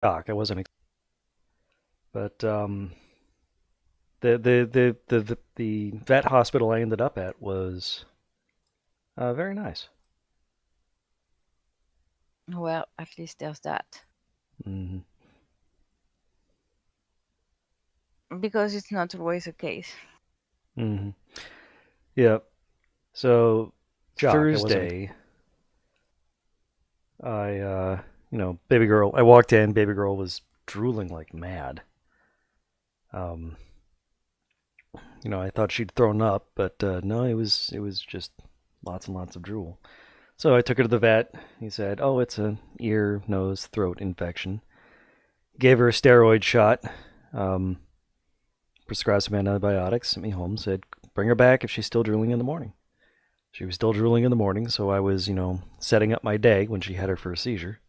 shocked. I wasn't, but the vet hospital I ended up at was very nice. Well, at least there's that. Mm-hmm. Because it's not always the case. Mm-hmm. Yeah. So Jock, I wasn't. Thursday, baby girl. I walked in. Baby girl was drooling like mad. Um, I thought she'd thrown up, but no, it was just lots and lots of drool. So I took her to the vet. He said, "Oh, it's an ear, nose, throat infection." Gave her a steroid shot. Um, Prescribed some antibiotics. Sent me home. Said, "Bring her back if she's still drooling in the morning." She was still drooling in the morning, so I was, setting up my day when she had her first seizure.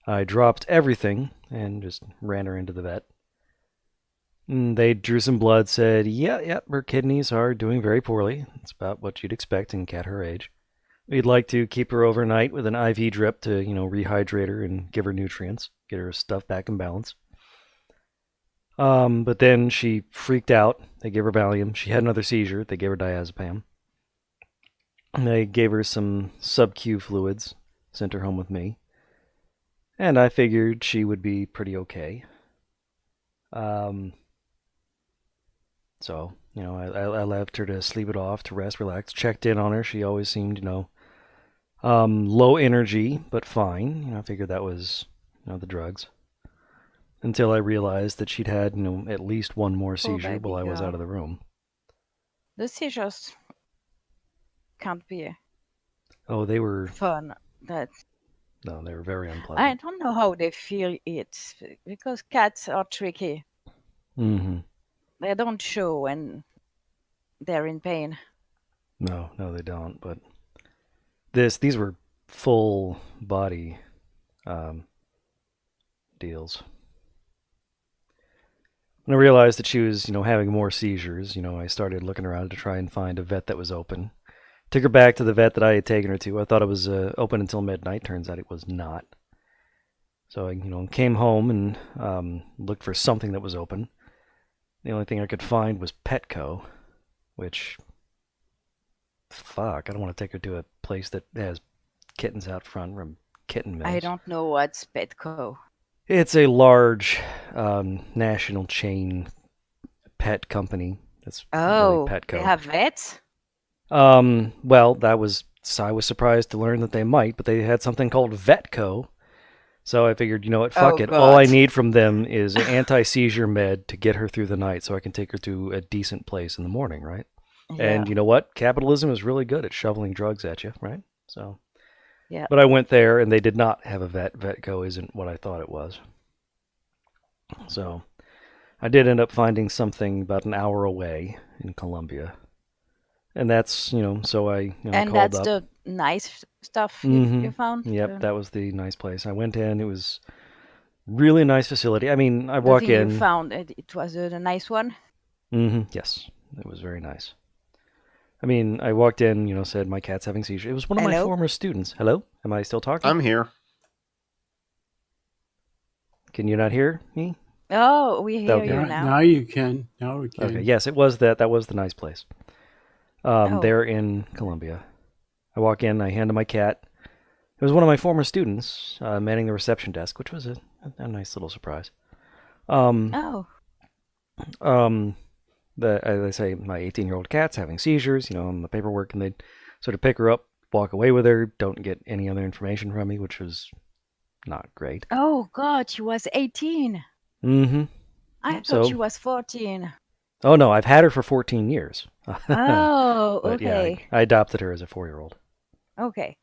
I dropped everything and just ran her into the vet. They drew some blood, said, yeah, her kidneys are doing very poorly. It's about what you'd expect in a cat her age. We'd like to keep her overnight with an IV drip to, rehydrate her and give her nutrients, get her stuff back in balance. But then she freaked out. They gave her Valium. She had another seizure. They gave her diazepam. They gave her some sub-Q fluids, sent her home with me. And I figured she would be pretty okay. So, I left her to sleep it off, to rest, relax. Checked in on her. She always seemed, low energy, but fine. I figured that was, the drugs. Until I realized that she'd had, at least one more seizure while I was out of the room. The seizures can't be they were fun. No, they were very unpleasant. I don't know how they feel it, because cats are tricky. Mm-hmm. They don't show when they're in pain. No, they don't. But these were full body deals. When I realized that she was, having more seizures, I started looking around to try and find a vet that was open. Took her back to the vet that I had taken her to. I thought it was open until midnight. Turns out it was not. So I, came home and looked for something that was open. The only thing I could find was Petco, which, fuck, I don't want to take her to a place that has kittens out front from kitten mills. I don't know what's Petco. It's a large national chain pet company. That's really Petco. They have vets? Well, I was surprised to learn that they might, but they had something called Vetco. So I figured, you know what, fuck it. God. All I need from them is an anti-seizure med to get her through the night so I can take her to a decent place in the morning, right? Yeah. And you know what? Capitalism is really good at shoveling drugs at you, right? So, yeah. But I went there and they did not have a vet. Vetco isn't what I thought it was. So I did end up finding something about an hour away in Columbia. And that's, so I and called that's up. The nice stuff you found? Yep, that was the nice place. I went in. It was really nice facility. I mean, I walk in. You found it was a nice one? Yes, it was very nice. I mean, I walked in, said my cat's having seizure. It was one of my former students. Hello? Am I still talking? I'm here. Can you not hear me? Oh, we hear you now. Now you can. Now we can. Okay, yes, it was that. That was the nice place. There in Columbia. I walk in, I hand him my cat. It was one of my former students manning the reception desk, which was a nice little surprise. They say my 18-year-old cat's having seizures, on the paperwork, and they'd sort of pick her up, walk away with her, don't get any other information from me, which was not great. Oh, God, she was 18. Mm-hmm. I thought she was 14. Oh, no, I've had her for 14 years. Oh, but, okay. Yeah, I adopted her as a 4-year-old. Okay.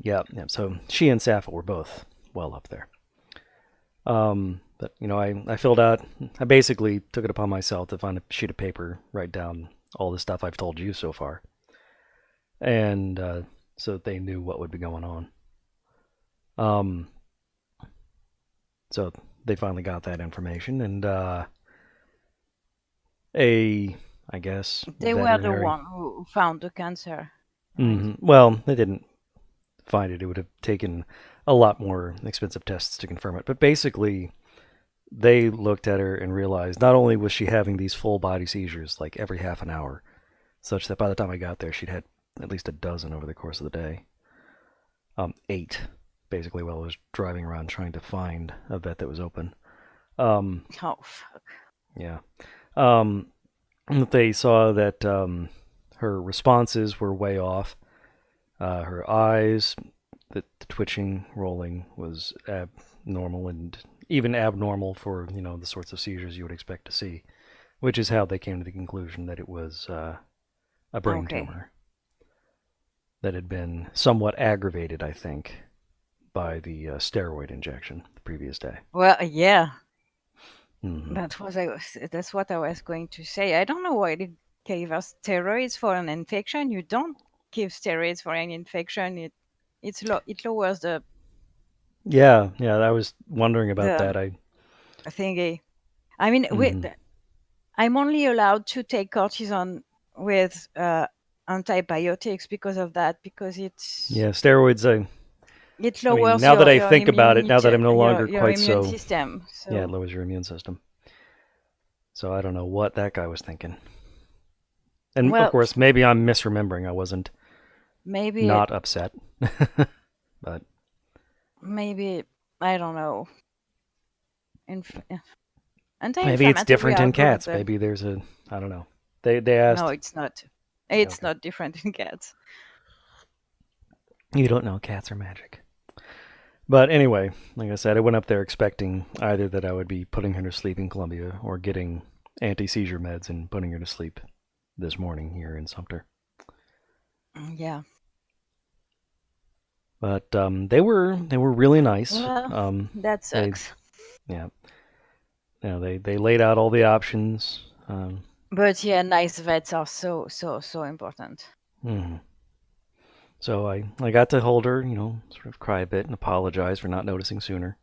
Yeah, so she and Sappho were both well up there. But, I filled out, I basically took it upon myself to find a sheet of paper, write down all the stuff I've told you so far. And so that they knew what would be going on. So they finally got that information, and I guess they were the one who found the cancer. Mm-hmm. Well, they didn't find it. It would have taken a lot more expensive tests to confirm it. But basically, they looked at her and realized not only was she having these full body seizures like every half an hour, such that by the time I got there, she'd had at least a dozen over the course of the day. 8, basically, while I was driving around trying to find a vet that was open. Oh, fuck. Yeah. They saw that her responses were way off. Her eyes, the twitching, rolling was abnormal and even abnormal for the sorts of seizures you would expect to see, which is how they came to the conclusion that it was a brain Okay. tumor that had been somewhat aggravated, I think, by the steroid injection the previous day. Well, yeah, Mm-hmm. that's what I was going to say. I don't know why they gave us steroids for an infection. You don't give steroids for an infection. It lowers Yeah, I was wondering about the that. thingy. I mean, Mm-hmm. I'm only allowed to take cortisone with antibiotics because of that, because Yeah, steroids. it I mean, lowers now that I your think about it, now that immunity, I'm no longer your quite immune so, system. yeah, it So lowers your immune system. So I don't know what that guy was thinking. And of well, course, maybe I'm misremembering. I wasn't maybe not upset, but maybe I don't know. Inf- maybe it's Anti-inflammatory different are in good, cats. but Maybe there's a, I don't know. They no, asked. it's not. It's Okay, not different in cats. you don't know cats are magic. But anyway, like I said, I went up there expecting either that I would be putting her to sleep in Columbia or getting anti-seizure meds and putting her to sleep this morning here in Sumter. Yeah. But they were really nice. Well, that They sucks. yeah, they laid out all the options. But yeah, nice vets are so important. Mhm. So I got to hold her, sort of cry a bit and apologize for not noticing sooner.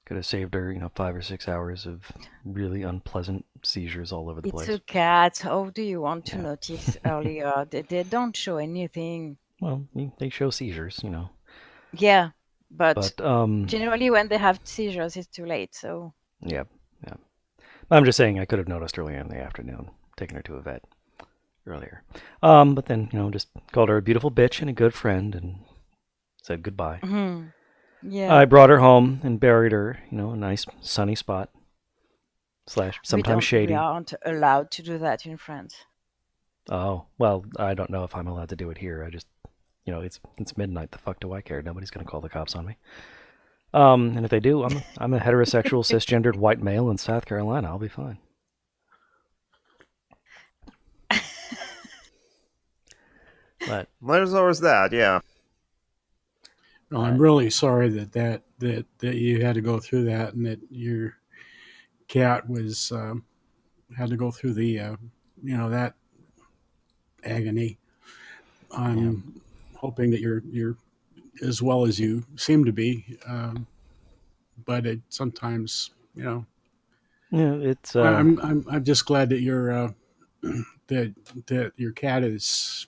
Could have saved her, 5 or 6 hours of really unpleasant seizures all over the It's place. a cat. How do you want to Yeah. notice earlier? They don't show anything. Well, they show seizures. Yeah, but But generally when they have seizures, it's too late. So yeah, yeah. I'm just saying I could have noticed earlier in the afternoon, taking her to a vet earlier. But then just called her a beautiful bitch and a good friend and said goodbye. yeah, I brought her home and buried her, a nice sunny spot slash sometimes we shady. aren't allowed to do that in France. Oh, well, I don't know if I'm allowed to do it here. I just, it's midnight. The fuck do I care? Nobody's gonna call the cops on me. And if they do, I'm a heterosexual cisgendered white male in South Carolina. I'll be fine. But There's always that, yeah. Well, I'm really sorry that you had to go through that, and that your cat was had to go through the that agony. yeah, I'm hoping that you're as well as you seem to be, but it sometimes it's I'm just glad that you're that your cat is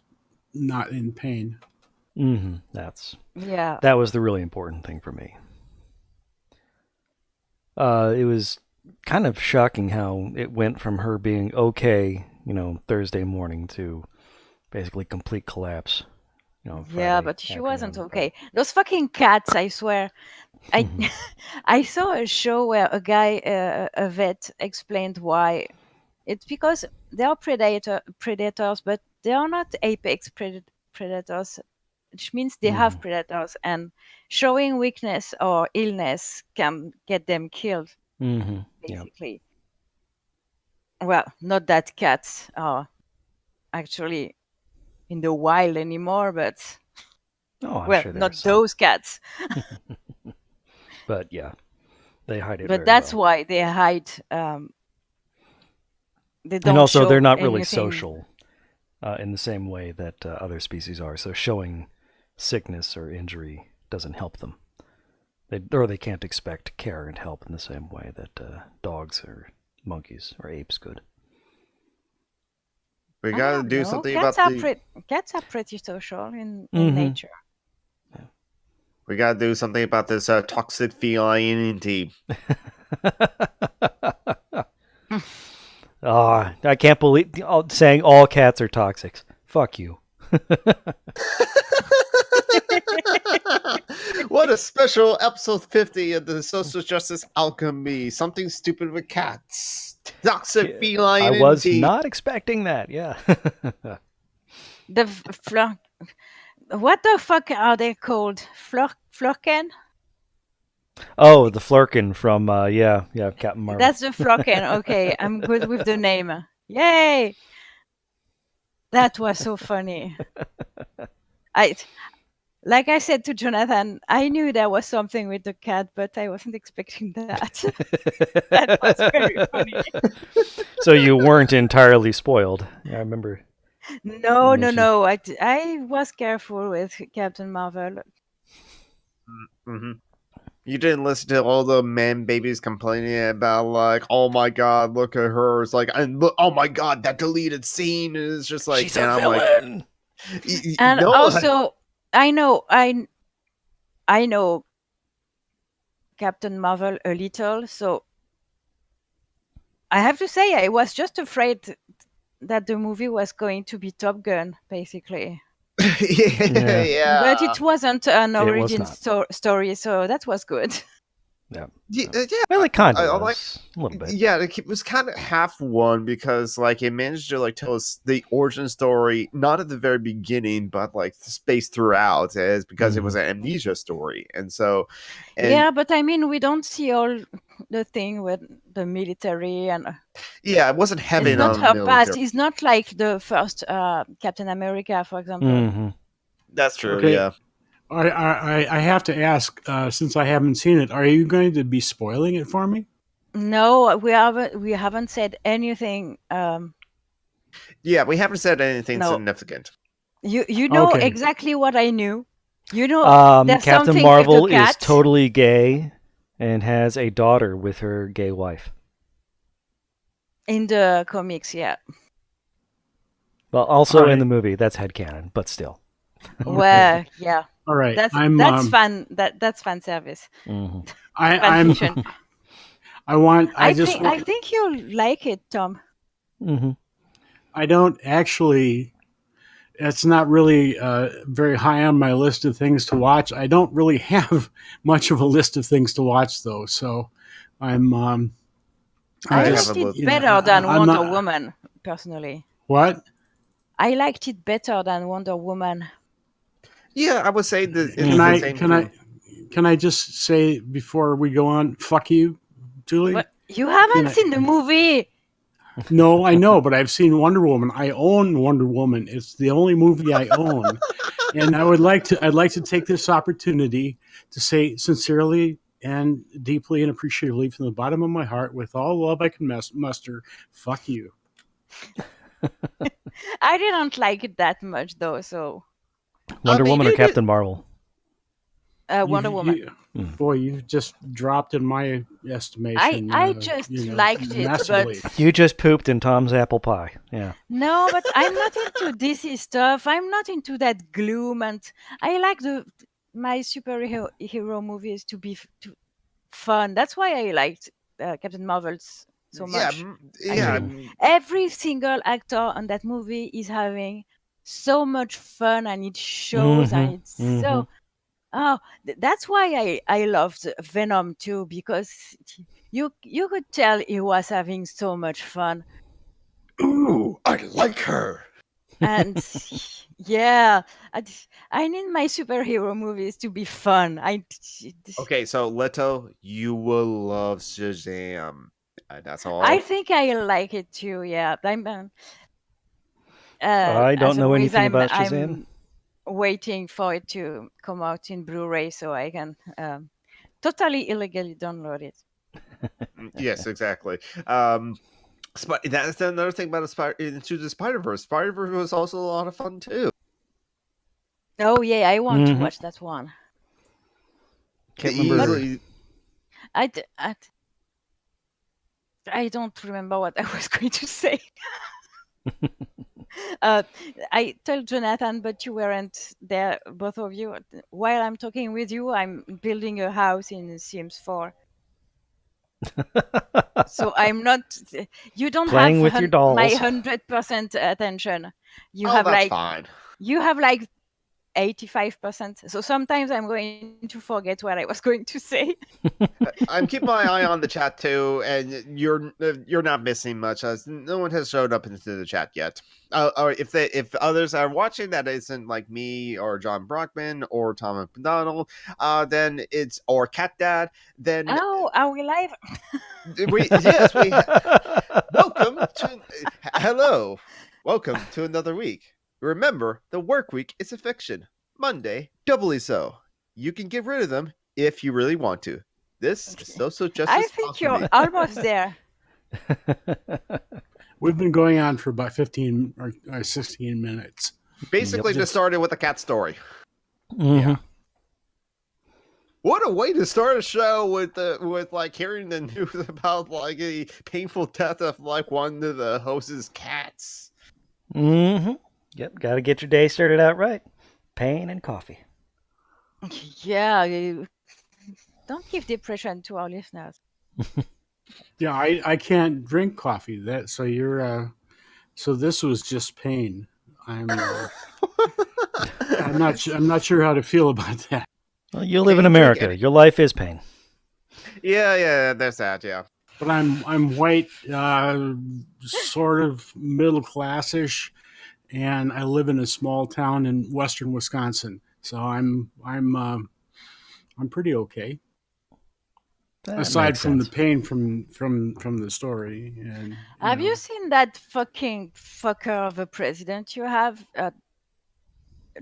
not in pain. that's Yeah, that was the really important thing for me. It was kind of shocking how it went from her being okay, Thursday morning to basically complete collapse, yeah, Friday but she wasn't afternoon. But okay. Those fucking cats, I swear. I I saw a show where a guy, a vet, explained why. It's because they are predators, but they are not apex predators, which means they have predators, and showing weakness or illness can get them killed, yeah. basically. Well, not that cats are actually in the wild anymore, but Oh, I'm well, sure there are not some. those cats. But yeah, they hide it But very that's well. why they hide. They And don't also, they're show not really anything. social in the same way that other species are. So showing sickness or injury doesn't help them. They can't expect care and help in the same way that dogs or monkeys or apes could. We I gotta don't do know. something about the. Cats are pretty social in Mm-hmm. nature. Yeah. We gotta do something about this toxic femininity. I can't believe saying all cats are toxics. Fuck you. What a special episode 50 of the social justice alchemy. Something stupid with cats. Toxic I was femininity. not expecting that. Yeah. The flor. What the fuck are they called? Florken? Oh, the Flurkin from Captain Marvel. That's the Florken. Okay, I'm good with the name. Yay! That was so funny. Like I said to Jonathan, I knew there was something with the cat, but I wasn't expecting that. That was very funny. So you weren't entirely spoiled. I remember. No. I was careful with Captain Marvel. Mm-hmm. You didn't listen to all the man babies complaining about like, oh my god, look at her. It's like, and look, oh my god, that deleted scene is just like, She's and a I'm villain. like, And no, also, I know Captain Marvel a little, so I have to say I was just afraid that the movie was going to be Top Gun, basically. yeah. But it wasn't an It was origin story, so that was good. Yeah. Yeah, Well, it kind of like, was a little bit. yeah, it was kind of half one because like it managed to like tell us the origin story not at the very beginning, but like spaced throughout, as because it was an amnesia story, and so yeah, but I mean, we don't see all the thing with the military and yeah, it wasn't heavy it's not on her military. past. It's not like the first Captain America, for example. Mm-hmm. That's true. Okay. Yeah. I have to ask, since I haven't seen it, are you going to be spoiling it for me? No, we haven't said anything. Yeah, we haven't said anything No. significant. You know Okay. exactly what I knew. You know, there's Captain something Marvel with the is cat. totally gay and has a daughter with her gay wife. In the comics, yeah. Well, also All right. in the movie, that's headcanon, but still. Well, yeah. All right. That's fun. That's fan service. Mm-hmm. I think you'll like it, Tom. Mm-hmm. I don't actually. It's not really very high on my list of things to watch. I don't really have much of a list of things to watch, though. So I'm. I just, liked it you better than Wonder Woman, personally. What? I liked it better than Wonder Woman. Yeah, I would say that. Can I just say before we go on, fuck you, Julie? But you haven't seen the movie. No, I know, but I've seen Wonder Woman. I own Wonder Woman. It's the only movie I own, and I'd like to take this opportunity to say sincerely and deeply and appreciatively from the bottom of my heart, with all love I can muster, fuck you. I didn't like it that much, though. So Wonder Woman or Captain Marvel? Wonder Woman. Boy, you've just dropped in my estimation. I just liked it, massively. but You just pooped in Tom's apple pie. Yeah. no, but I'm not into DC stuff. I'm not into that gloom, and I like my superhero movies to be fun. That's why I liked Captain Marvel's so much. Yeah. Every single actor on that movie is having so much fun, and it shows, and it's so. Oh, that's why I loved Venom too, because you could tell he was having so much fun. Ooh, I like her. And yeah, I need my superhero movies to be fun. Okay, so Leto, you will love Shazam. That's all. I think I like it too. Yeah, I don't know anything about Shazam. I'm waiting for it to come out in Blu-ray so I can totally illegally download it. Yes, exactly. That's another thing about Into the Spider-Verse. Spider-Verse was also a lot of fun too. Oh yeah, I want to watch that one. Can't remember. I don't remember what I was going to say. I told Jonathan, but you weren't there, both of you. While I'm talking with you, I'm building a house in Sims 4. So I'm not. You don't Playing have with your my dolls. 100% attention. You Oh, have that's like fine. 85%. So sometimes I'm going to forget what I was going to say. I'm keeping my eye on the chat too, and you're not missing much, as no one has showed up into the chat yet. Or if others are watching that isn't like me or John Brockman or Tom McDonald, then it's or Cat Dad. Then Oh, are we live? we welcome to hello, welcome to another week. Remember, the work week is a fiction. Monday, doubly so. You can get rid of them if you really want to. This is social I justice think you're Alchemy. almost there. We've been going on for about 15 or 16 minutes. Basically, Yep. just started with a cat story. Mhm. What a way to start a show with like hearing the news about like a painful death of like one of the host's cats. Mhm. Yep. Got to get your day started out right. Pain and coffee. Yeah, don't give depression to our listeners. Yeah, I can't drink coffee. That so you're so this was just pain. I'm I'm not sure how to feel about that. Well, you live in you drink America. any- Your life is pain. Yeah, there's that. Yeah. But I'm white, sort of middle classish, and I live in a small town in western Wisconsin. So I'm pretty okay. That Aside makes from the sense. pain from the story, and Have you seen that fucking fucker of a president you have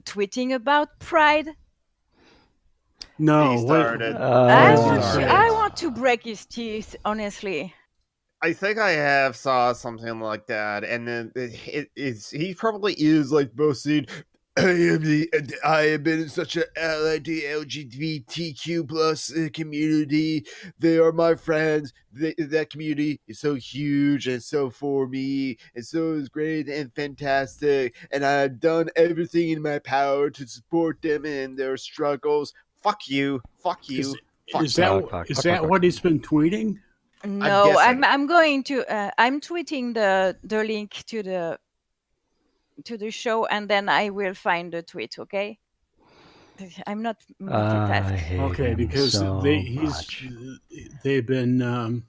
tweeting about pride? no, He what started. I He want to, started. I want to break his teeth, honestly. I think I have saw something like that, and then he probably is like boasting. I have been in such a LGBTQ plus community. They are my friends. That community is so huge and so for me, and so is great and fantastic. And I've done everything in my power to support them in their struggles. Fuck you. Fuck you. Fuck is you. that is that what he's been tweeting? I'm No, guessing. I'm going to I'm tweeting the link to the show, and then I will find the tweet. Okay, I'm not I multitask. hate Okay, him because so much. they've been But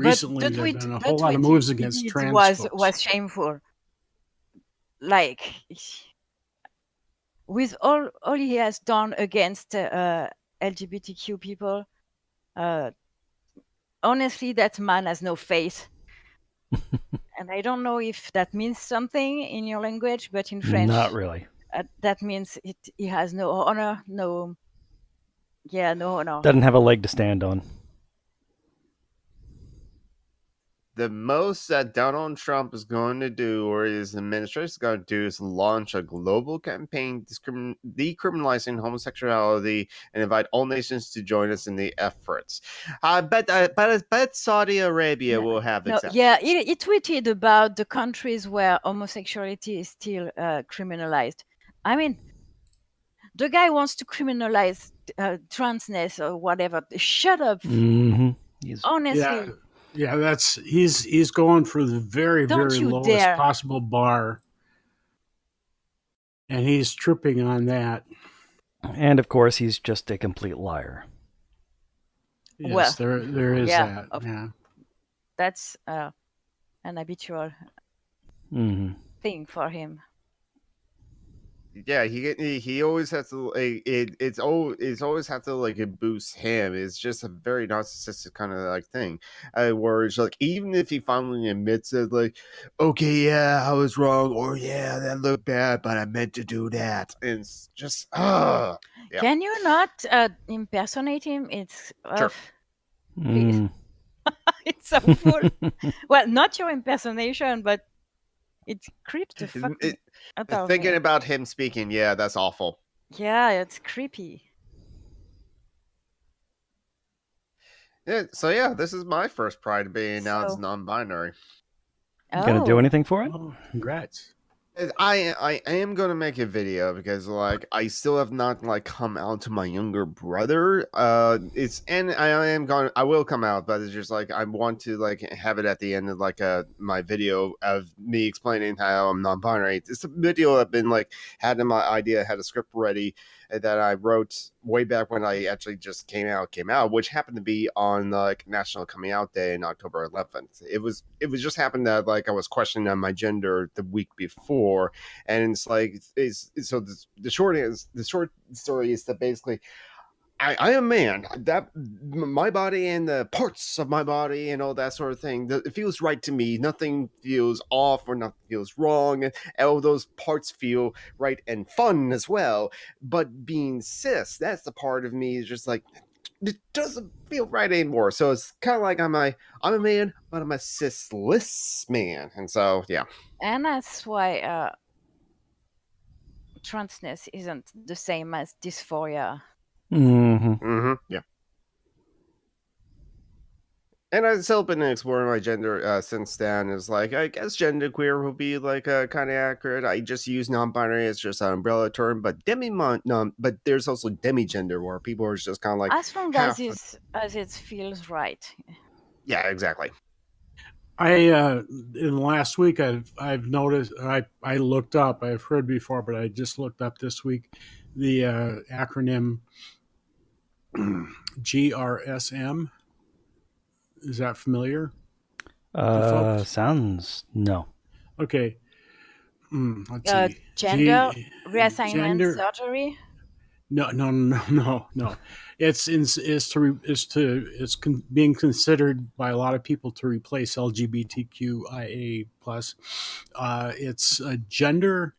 recently the there've tweet been a the whole lot of tweet moves he against did trans folks. was shameful. Like, with all he has done against LGBTQ people, honestly, that man has no face. And I don't know if that means something in your language, but in French, Not really. that means he has no honor, no honor. Doesn't have a leg to stand on. The most that Donald Trump is going to do, or his administration is going to do, is launch a global campaign decriminalizing homosexuality and invite all nations to join us in the efforts. I bet Saudi Arabia will have No, exceptions. yeah, he tweeted about the countries where homosexuality is still criminalized. I mean, the guy wants to criminalize transness or whatever. Shut up. Mm-hmm. Honestly, Yeah, that's he's going for the very don't you lowest dare. possible bar, and he's tripping on that. And of course, he's just a complete liar. Yes, Well, there is yeah, that. Yeah. that's an habitual Mm-hmm. thing for him. Yeah, he always has to. It's always have to like boost him. It's just a very narcissistic kind of like thing, where it's like even if he finally admits it, like, okay, yeah, I was wrong, or yeah, that looked bad, but I meant to do that, and it's just yeah. Can you not impersonate him? It's Sure. please. It's so full. Well, not your impersonation, but it creeps the fuck out of Thinking me. about him speaking, yeah, that's awful. Yeah, it's creepy. Yeah, so yeah, this is my first pride being announced So- non-binary. You gonna do Oh, anything for it? Oh, congrats. I am gonna make a video because like I still have not like come out to my younger brother. It's and I will come out, but it's just like I want to like have it at the end of like my video of me explaining how I'm non-binary. It's a video I've been like had in my idea, had a script ready that I wrote way back when I actually just came out, which happened to be on like National Coming Out Day in October 11th. It was just happened that like I was questioning on my gender the week before, and it's like so the short story is that basically I am man. That my body and the parts of my body and all that sort of thing. It feels right to me. Nothing feels off or nothing feels wrong. And all those parts feel right and fun as well. But being cis, that's the part of me is just like it doesn't feel right anymore. So it's kind of like I'm a man, but I'm a cisless man. And so yeah. and that's why transness isn't the same as dysphoria. Mm-hmm. Yeah. And I've still been exploring my gender since then. Is like I guess genderqueer will be like kind of accurate. I just use non-binary as just an umbrella term, but but there's also demigender where people are just kind of like As long half. as it feels right. Yeah, exactly. I in the last week I've noticed I looked up, I've heard before, but I just looked up this week the acronym GRSM. Is that familiar to folks? Sounds no. Okay. Let's see. Gender reassignment Gender. surgery. No. It's being considered by a lot of people to replace LGBTQIA plus. It's gender,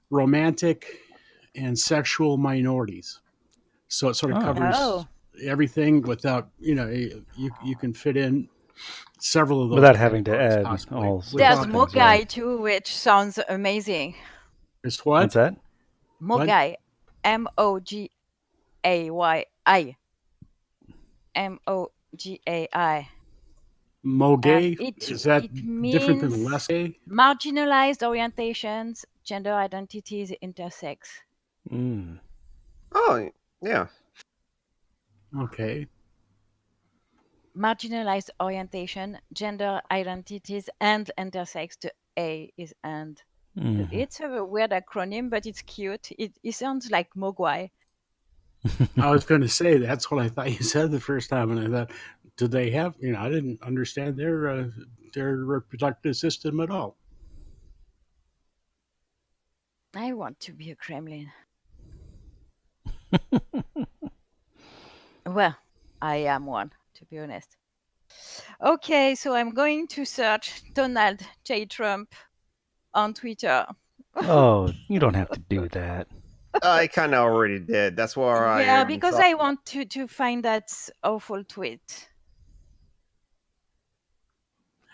romantic, and sexual minorities. So it sort of covers Oh, everything without you can fit in several of those Without having to categories add possibly. all there's sorts of things. Mogai Right. too, which sounds amazing. It's what? What's that? Mogai, Mogai, Mogai. Mogai? It Is that it different than means less gay? marginalized orientations, gender identities, intersex. Mm. Oh yeah. Okay. Marginalized orientation, gender identities, and intersex. The A is and. Mhm. It's a weird acronym, but it's cute. It sounds like Mogwai. I was going to say that's what I thought you said the first time, and I thought, did they have? I didn't understand their reproductive system at all. I want to be a Kremlin. Well, I am one, to be honest. Okay, so I'm going to search Donald J. Trump on Twitter. Oh, you don't have to do that. I kind of already did. That's where I Yeah, am. because I want to find that awful tweet.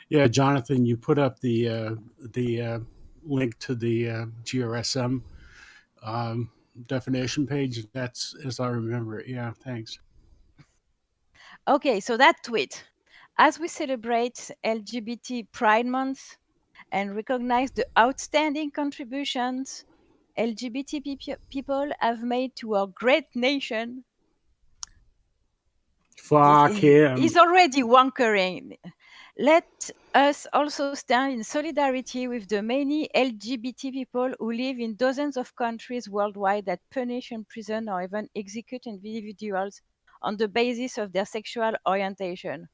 Yeah, Jonathan, you put up the link to the GRSM definition page. That's as I remember it. Yeah, thanks. Okay, so that tweet. As we celebrate LGBT Pride Month and recognize the outstanding contributions LGBT people have made to our great nation. Fuck him. He's already wonkering. Let us also stand in solidarity with the many LGBT people who live in dozens of countries worldwide that punish, imprison, or even execute individuals on the basis of their sexual orientation.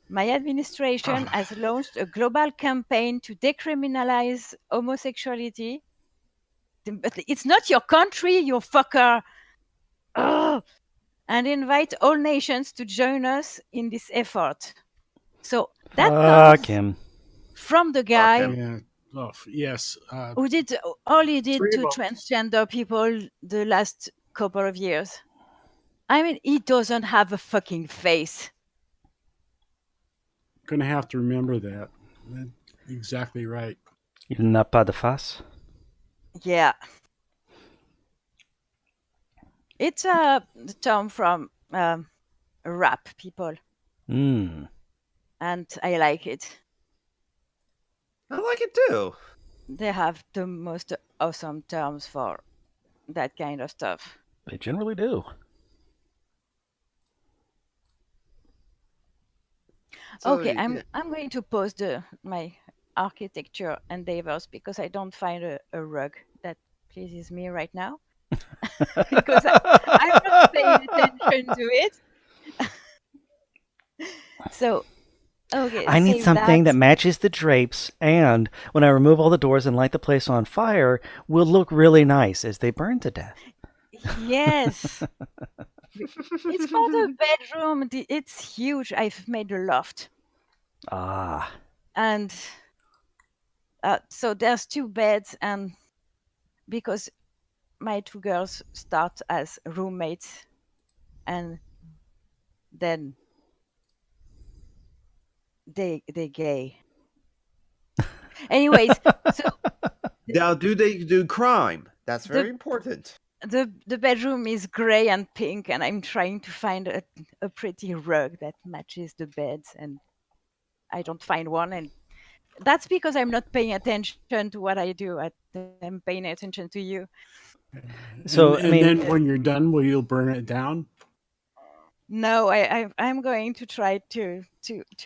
My administration has launched a global campaign to decriminalize homosexuality. But it's not your country, you fucker. Ugh. And invite all nations to join us in this effort. So that Fuck comes him. from the guy Yeah. Oh, yes. who did all he did Three to votes. transgender people the last couple of years. I mean, he doesn't have a fucking face. Gonna have to remember that. Exactly right. Il n'a pas de face. Yeah. It's a term from rap people, Mm. and I like it. I like it too. They have the most awesome terms for that kind of stuff. They generally do. So, Okay, yeah. I'm going to post my architecture endeavors because I don't find a rug that pleases me right now because I'm not paying attention to it. So okay, I need save something that that. matches the drapes, and when I remove all the doors and light the place on fire, will look really nice as they burn to death. Yes, it's for the bedroom. It's huge. I've made a loft, Ah. and so there's 2 beds, and because my 2 girls start as roommates, and then they gay. Anyways, so Now, do they do crime? That's very the important. the bedroom is gray and pink, and I'm trying to find a pretty rug that matches the beds, and I don't find one, and that's because I'm not paying attention to what I do. I'm paying attention to you. So, I And mean, then when you're done, will you burn it down? No, I'm going to try to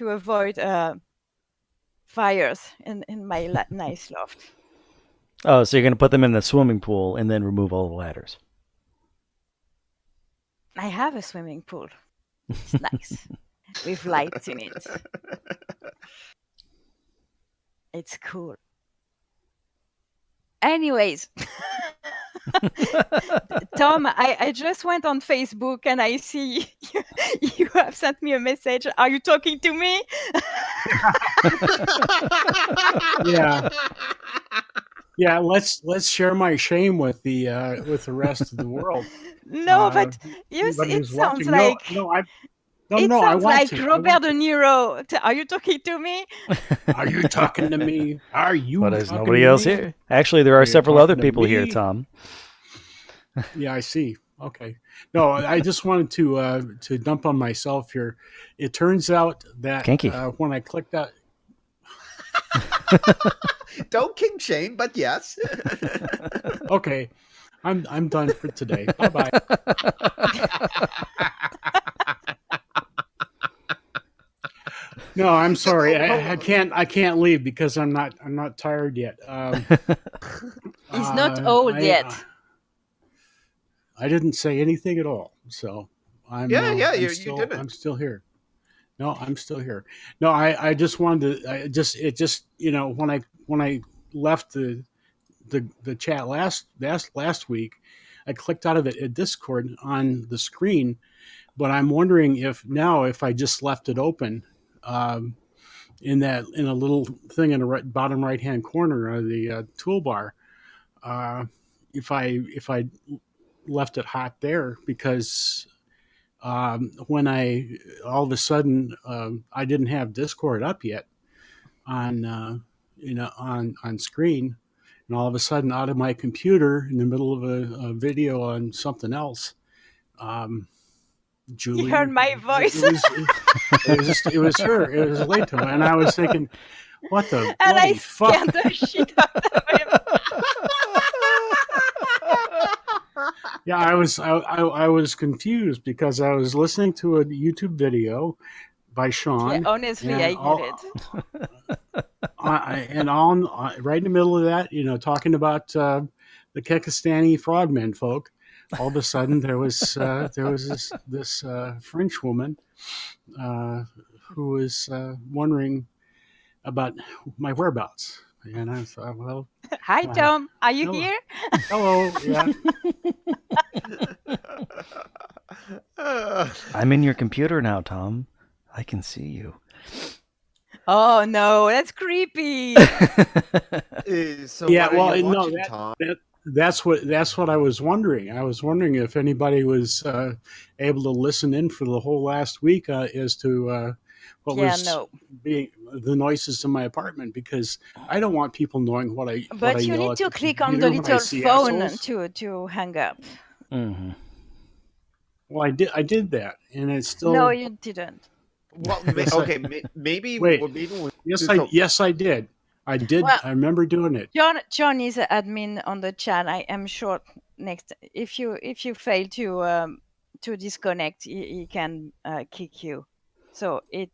avoid fires in my nice loft. oh, so you're going to put them in the swimming pool and then remove all the ladders. I have a swimming pool. It's nice with lights in it. It's cool. Anyways, Tom, I just went on Facebook and I see you have sent me a message. Are you talking to me? Yeah. Yeah, let's share my shame with the rest of the world. No, but Anybody it who's sounds watching. like No, I I want to. Robert De Niro. Are you talking to me? Are you talking to me? Are you But there's talking nobody to else me? here. Actually, there are You're several other talking to people here, me? Tom. Yeah, I see. Okay. No, I just wanted to dump on myself here. It turns out that Kinky. when I clicked that, Don't king shame, but yes. okay, I'm done for today. Bye bye. No, I'm sorry. I can't leave because I'm not tired yet. He's not old yet. I didn't say anything at all. So You didn't. I'm still here. No, I'm still here. No, I just wanted to. It just when I left the chat last week, I clicked out of it at Discord on the screen, but I'm wondering if I just left it open, in a little thing in the bottom right hand corner of the toolbar, if I left it hot there, because when I all of a sudden I didn't have Discord up yet on on screen, and all of a sudden out of my computer in the middle of a video on something else, Julie, You heard my voice. it was her. It was Leto, and I was thinking, what the And I bloody fuck? scared the shit out of him. Yeah, I was confused because I was listening to a YouTube video by Sean. Yeah, honestly, and I all- get it. right in the middle of that, talking about the Kekistani frogmen folk. All of a sudden, there was this French woman who was wondering about my whereabouts, and I thought, well, Hi, Tom. Are you hello. here? Hello, yeah. I'm in your computer now, Tom. I can see you. Oh no, that's creepy. So Yeah, what are well, you no, watching, Tom? that's what I was wondering. I was wondering if anybody was able to listen in for the whole last week as to what Yeah, was no. being the noises in my apartment, because I don't want people knowing what I But you yell need at to the click on computer the when I little see phone assholes. to hang up. Mm-hmm. Well, I did that, and it's still. No, you didn't. Well, Yes, okay, maybe. Wait. Maybe Yes, I did. I did. Well, I remember doing it. John is admin on the chat. I am sure next if you fail to disconnect, he can kick you. So it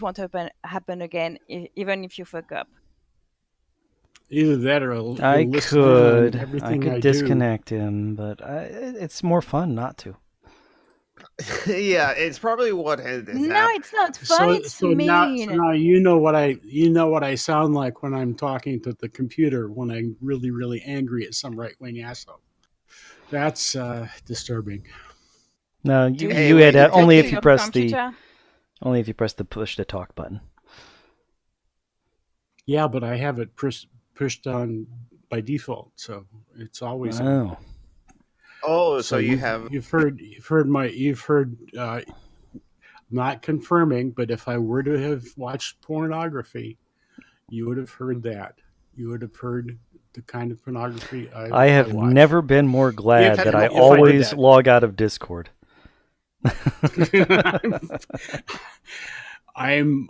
won't happen again, even if you fuck up. Either that or you'll I listen in could. on I everything could I do. disconnect him, but it's more fun not to. Yeah, it's probably what has No, happened. it's not fun. It's mean. Now you know what I sound like when I'm talking to the computer when I'm really, really angry at some right wing asshole. That's disturbing. No, Do you wait, had you only talk if to you your press computer? the push to talk button. Yeah, but I have it pushed on by default, so it's always on. Oh, so you have. you've heard not confirming, but if I were to have watched pornography, you would have heard that. You would have heard the kind of pornography I have watch. never been more glad that I if I did always that. log out of Discord. I'm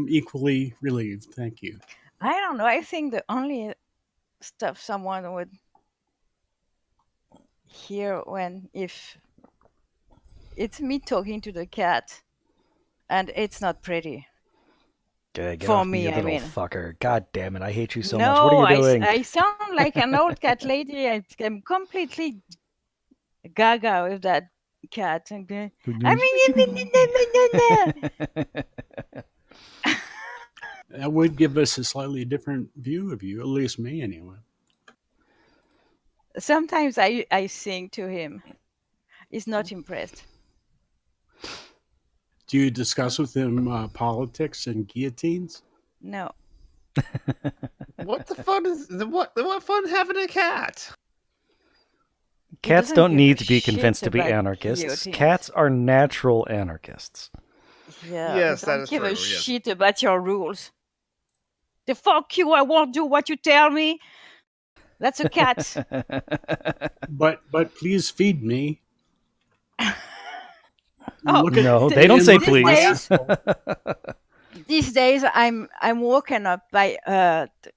equally relieved. Thank you. I don't know. I think the only stuff someone would hear if it's me talking to the cat, and it's not pretty. Okay, get For off me, me, you I little mean. fucker. God damn it, I hate you so No, much. What are you doing? I sound like an old cat lady. I'm completely gaga with that cat. I mean, That would give us a slightly different view of you, at least me anyway. sometimes I sing to him. He's not impressed. Do you discuss with him politics and guillotines? No. What the fun is what fun having a cat? Cats doesn't don't give need a to be shit convinced to be about anarchists. guillotines. Cats are natural anarchists. Yeah. Yes, that don't is give true. a Yes. shit about your rules. The fuck you! I won't do what you tell me. That's a cat. But please feed me. Oh, Look at No, they don't say look at my please. asshole. These days I'm woken up by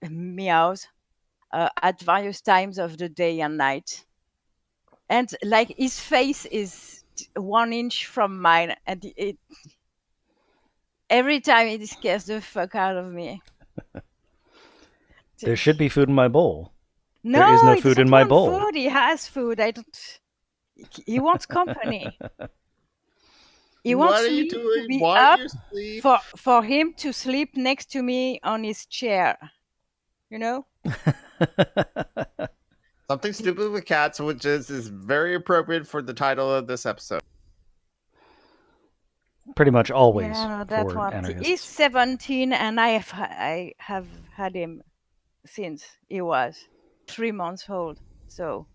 meows at various times of the day and night, and like his face is 1 inch from mine, and every time it scares the fuck out of me. There should be food in my bowl. No, there is no he food in doesn't my want bowl. Food. He has food. I don't. He wants company. He What wants are you me to doing? be Why up are you asleep? for him to sleep next to me on his chair. You know? Something stupid with cats, which is very appropriate for the title of this episode. Pretty much always Yeah, no, that's for what. anarchists. He's 17, and I have had him since he was 3 months old. So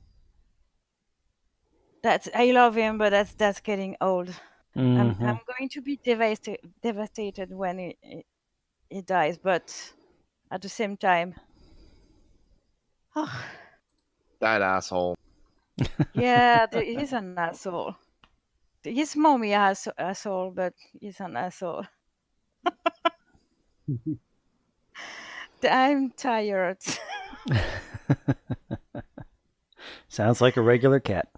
I love him, but that's getting old. I'm going to be devastated when he dies, but at the same time, That asshole. yeah, he's an asshole. His mommy is asshole, but he's an asshole. I'm tired. Sounds like a regular cat.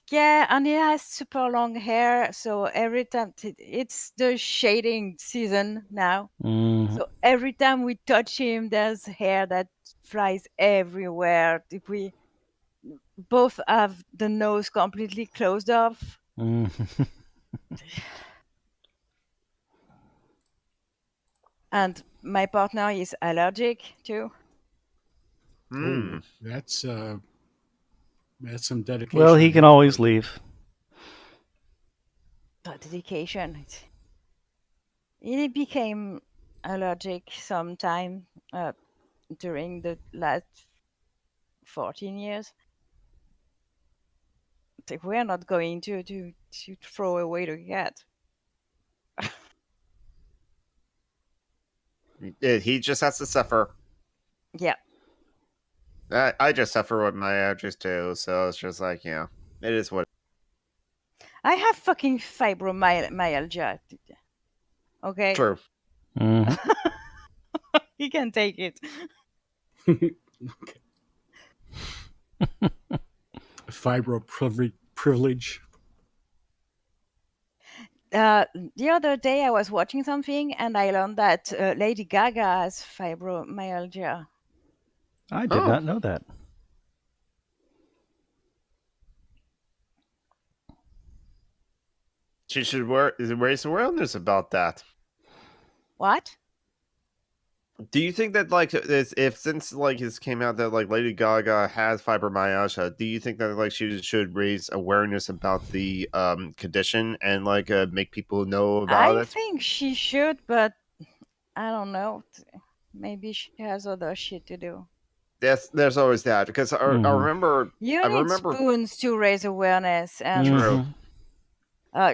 Yeah, and he has super long hair, so every time it's the shading season now. So every time we touch him, there's hair that flies everywhere. If we both have the nose completely closed off. And my partner is allergic too. Oh, that's some dedication. Well, he can always leave. But dedication. He became allergic sometime during the last 14 years. We're not going to throw away the cat. He just has to suffer. Yeah. I just suffer with my allergies too, so it's just like, yeah, it is what. I have fucking fibromyalgia. Okay. True. He can take it. Fibro privilege. The other day I was watching something and I learned that Lady Gaga has fibromyalgia. I did not know that. She should raise awareness about that. What? Do you think that like if since like this came out that like Lady Gaga has fibromyalgia, do you think that like she should raise awareness about the condition and like make people know about I it? think she should, but I don't know. Maybe she has other shit to do. There's always that because I remember You need spoons to raise awareness, and True.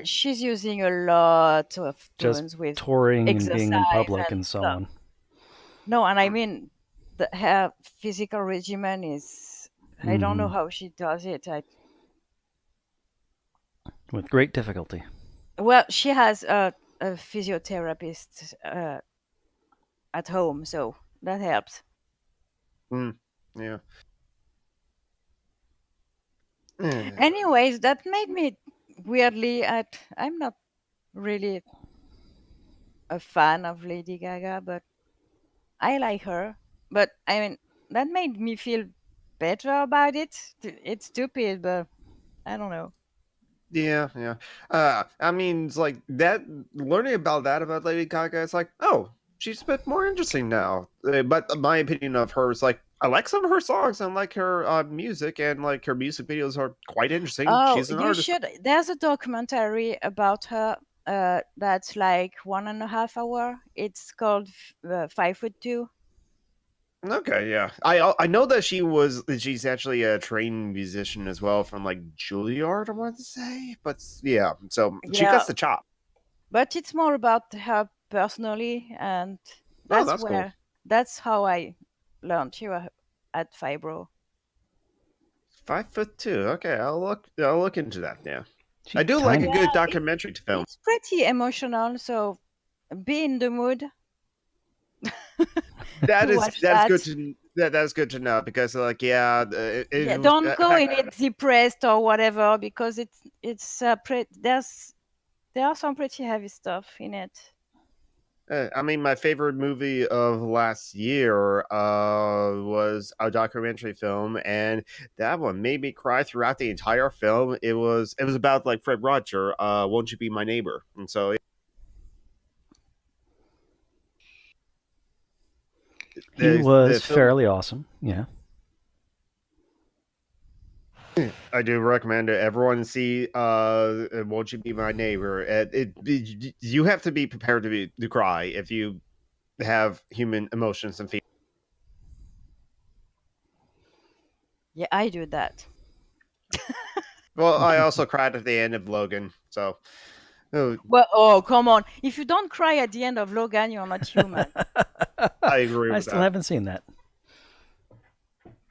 She's using a lot of spoons Just with touring and exercise being in public and so stuff. on. No, and I mean, her physical regimen is. I don't know how she does it. With great difficulty. Well, she has a physiotherapist at home, so that helps. Yeah. Anyways, that made me weirdly. I'm not really a fan of Lady Gaga, but I like her. But I mean, that made me feel better about it. It's stupid, but I don't know. Yeah. I mean, it's like that. Learning about that about Lady Gaga, it's like, oh, she's a bit more interesting now. But my opinion of her is like, I like some of her songs and like her music, and like her music videos are quite interesting. Oh, She's an you artist. should. There's a documentary about her. That's like 1.5 hours. It's called 5'2". Okay, yeah. I know that she's actually a trained musician as well from like Juilliard, I want to say. But yeah, so she Yeah, gets the chop. but it's more about her personally, and Oh, that's that's cool. that's how I learned she was at Fibro. 5'2". Okay, I'll look into that. Yeah, I She's do like a tiny. good documentary to film. It's pretty emotional, so be in the mood. That is Watch that's that. good to that's good to know because like yeah, Yeah, don't go in it depressed or whatever because it's there are some pretty heavy stuff in it. I mean, my favorite movie of last year was a documentary film, and that one made me cry throughout the entire film. It was about like Fred Roger, "Won't You Be My Neighbor," and so He was film, fairly awesome. Yeah. I do recommend it. Everyone see "Won't You Be My Neighbor." You have to be prepared to cry if you have human emotions and feelings. Yeah, I do that. Well, I also cried at the end of Logan, so. Well, oh come on! If you don't cry at the end of Logan, you're not human. I agree with I still that. haven't seen that.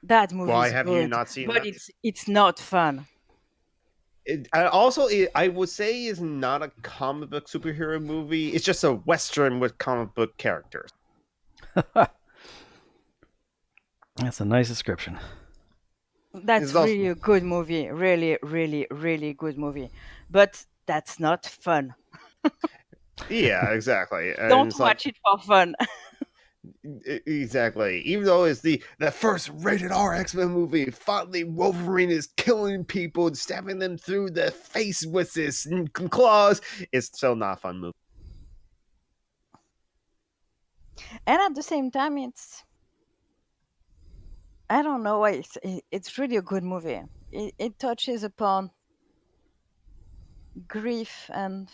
That movie Why is have good, you not seen but that? it's not fun. I would say is not a comic book superhero movie. It's just a western with comic book characters. That's a nice description. That's It's also- really a good movie. Really, really, really good movie. But that's not fun. Yeah, exactly. And Don't it's watch it for fun. Exactly. Even though it's the first rated R X-Men movie, finally Wolverine is killing people and stabbing them through the face with his claws. It's still not a fun movie. And at the same time, I don't know why it's really a good movie. It touches upon grief and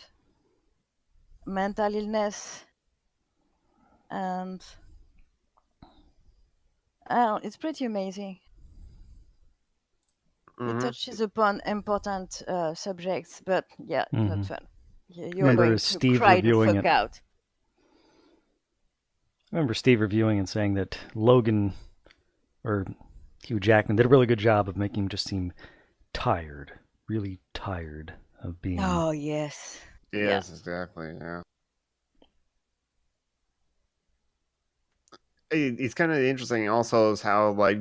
mental illness, and it's pretty amazing. It touches upon important subjects, but yeah, not fun. You're Remember going to Steve cry the reviewing fuck it. out. I remember Steve reviewing and saying that Logan or Hugh Jackman did a really good job of making him just seem tired, really tired of being. Oh yes. Yes, exactly. Yeah. it's kind of interesting also is how like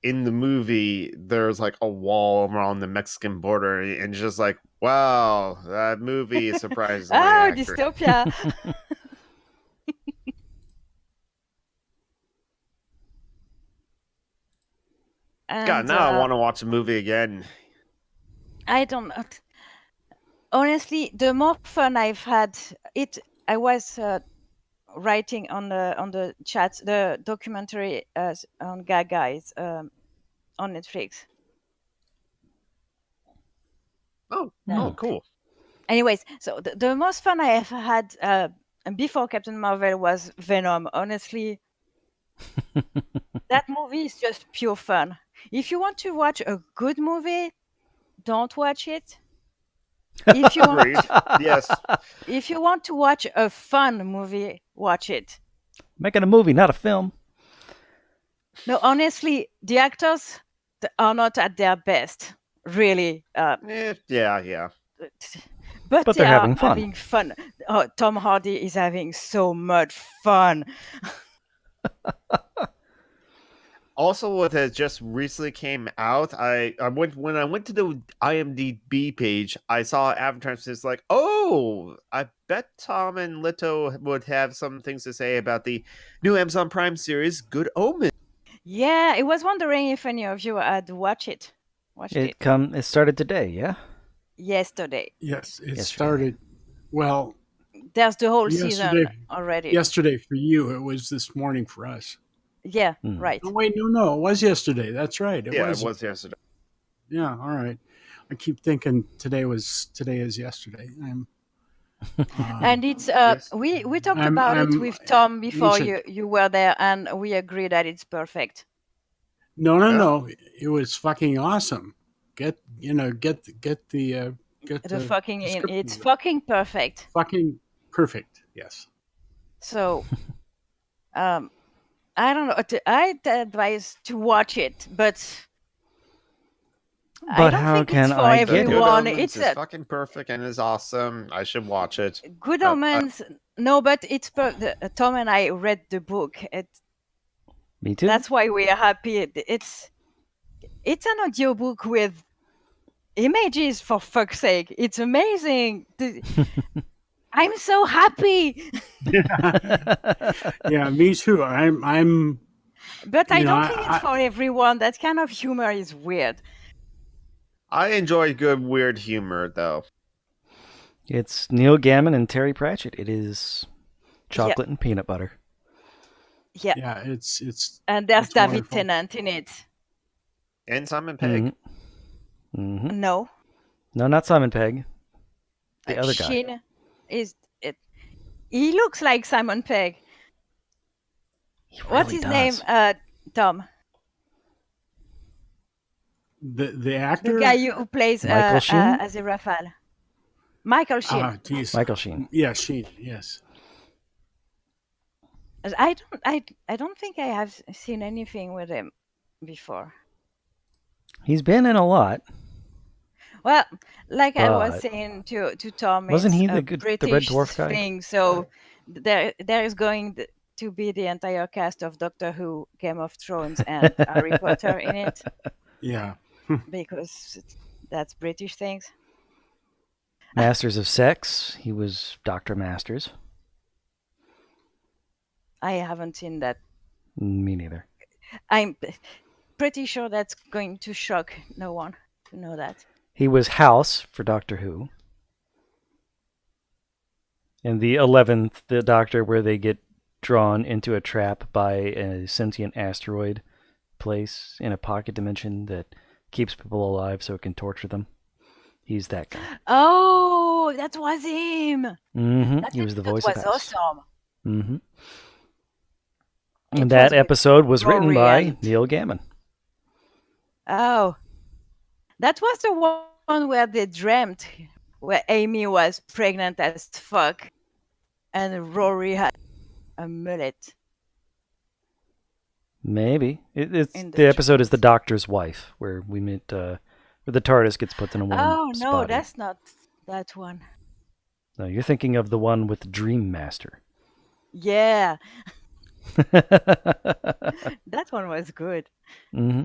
in the movie there's like a wall around the Mexican border, and just like, wow, that movie is surprisingly Oh, accurate. dystopia. God, And now I want to watch the movie again. I don't know. Honestly, the more fun I've had, I was writing on the chat the documentary on Gaga is on Netflix. Oh, Yeah. cool. Anyways, so the most fun I have had before Captain Marvel was Venom. Honestly, that movie is just pure fun. If you want to watch a good movie, don't watch it. If you want, Agreed. Yes. if you want to watch a fun movie, watch it. Making a movie, not a film. No, honestly, the actors are not at their best, really. Yeah. But But they they're are having fun. having fun. Oh, Tom Hardy is having so much fun. Also, what has just recently came out, I went when I went to the IMDb page, I saw advertisements. It's like, oh, I bet Tom and Lito would have some things to say about the new Amazon Prime series, Good Omen. Yeah, I was wondering if any of you had watched it. It started today, yeah? Yesterday. Yes, it Yesterday. started. Well, There's the whole yesterday. season already. Yesterday for you, it was this morning for us. Yeah, right. Oh wait, no, it was yesterday. That's right. It was yesterday. Yeah, all right. I keep thinking today is yesterday. And it's Yes. we talked I'm- about it I'm with Tom before ancient. you were there, and we agree that it's perfect. No. It was fucking awesome. Get the The fucking description it's of it. fucking perfect. Fucking perfect. Yes. So, I don't know. I'd advise to watch it, but I But don't how think can it's for I get Good it? everyone. Omens It's is fucking perfect and is awesome. I should watch it. Good Omens. No, but it's Tom and I read the book. Me too. That's why we are happy. It's an audiobook with images, for fuck's sake. It's amazing. I'm so happy. Yeah, me too. I'm But I You know, don't think it's for everyone. That kind of humor is weird. I enjoy good weird humor though. It's Neil Gaiman and Terry Pratchett. It is chocolate and peanut butter. Yeah. it's And there's it's David wonderful. Tennant in it. And Simon Pegg. Mm-hmm. No. No, not Simon Pegg. The other guy. Sheen is it. He looks like Simon Pegg. He What's really his name? does. Tom. The actor. The guy who plays Michael Sheen? Aziraphale. Michael Sheen. Ah, geez. Michael Sheen. Yeah, Sheen. Yes. I don't think I have seen anything with him before. He's been in a lot. Well, like I was But- saying to Tom, Wasn't it's he a the Red British Dwarf guy? thing, so there is going to be the entire cast of Doctor Who, Game of Thrones, and Harry Potter in it Yeah. because that's British things. Masters of Sex. He was Dr. Masters. I haven't seen that. Me neither. I'm pretty sure that's going to shock no one to know that. He was House for Doctor Who. And the 11th, the Doctor, where they get drawn into a trap by a sentient asteroid place in a pocket dimension that keeps people alive so it can torture them. He's that guy. Oh, that was him. Mm-hmm. That He was the episode voice was of House. awesome. Mm-hmm. It And that was with episode was written Rory by and- Neil Gaiman. Oh, that was the one where they dreamt where Amy was pregnant as fuck and Rory had a mullet. Maybe. It's In the the episode is The Doctor's Wife, where we meet where the TARDIS gets put in a woman's Oh no, body. that's not that one. No, you're thinking of the one with Dream Master. Yeah. That one was good. hmm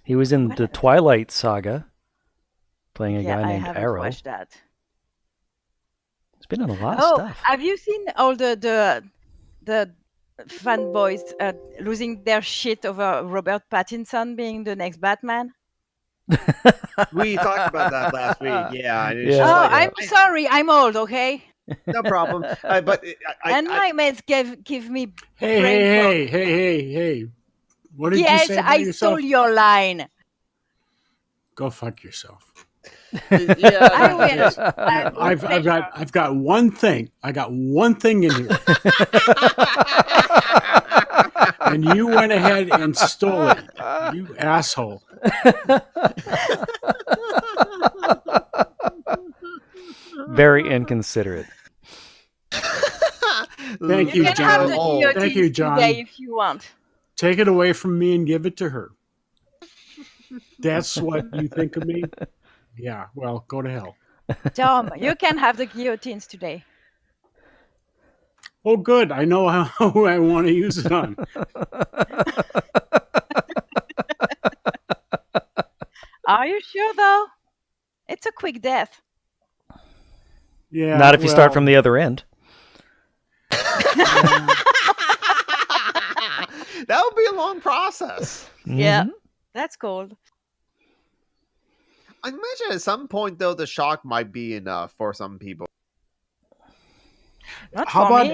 He was in What the else? Twilight Saga, playing a Yeah, guy I named haven't Arrow. watched that. He's been in a lot of Oh, stuff. have you seen all the fanboys losing their shit over Robert Pattinson being the next Batman? We talked about that last week. Yeah, and it's Yeah. just Oh, like I'm sorry, I'm old, okay? no problem. But And my mates give me Hey, brain fog. hey. What did you Yes, say about I yourself? stole your line. Go fuck yourself. yeah, I will. Yes. I will I've got one thing. I got one thing in here. And you went ahead and stole it. You asshole. Very inconsiderate. Thank You you, can have John. the Oh, Thank you, guillotines John. today if you want. Take it away from me and give it to her. That's what you think of me? Yeah, well, go to hell. Tom, you can have the guillotines today. Oh, good. I know who I want to use it on. Are you sure though? It's a quick death. Yeah. Not if you start from the other end. that would be a long process. Yeah, Mhm. that's cold. I imagine at some point though, the shock might be enough for some people. Not How for about me.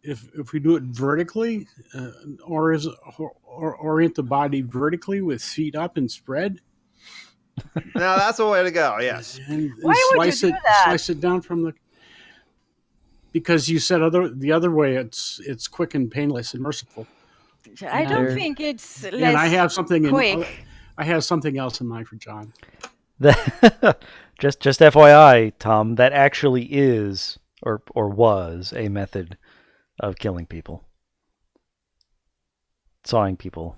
if we do it vertically, or orient the body vertically with feet up and spread, Now that's the way to go. Yes. and Why would you slice do it that? slice it down from the. Because you said the other way, it's quick and painless and merciful. I don't There- think it's less And I have something quick. I have something else in mind for John. just FYI, Tom, that actually is or was a method of killing people. Sawing people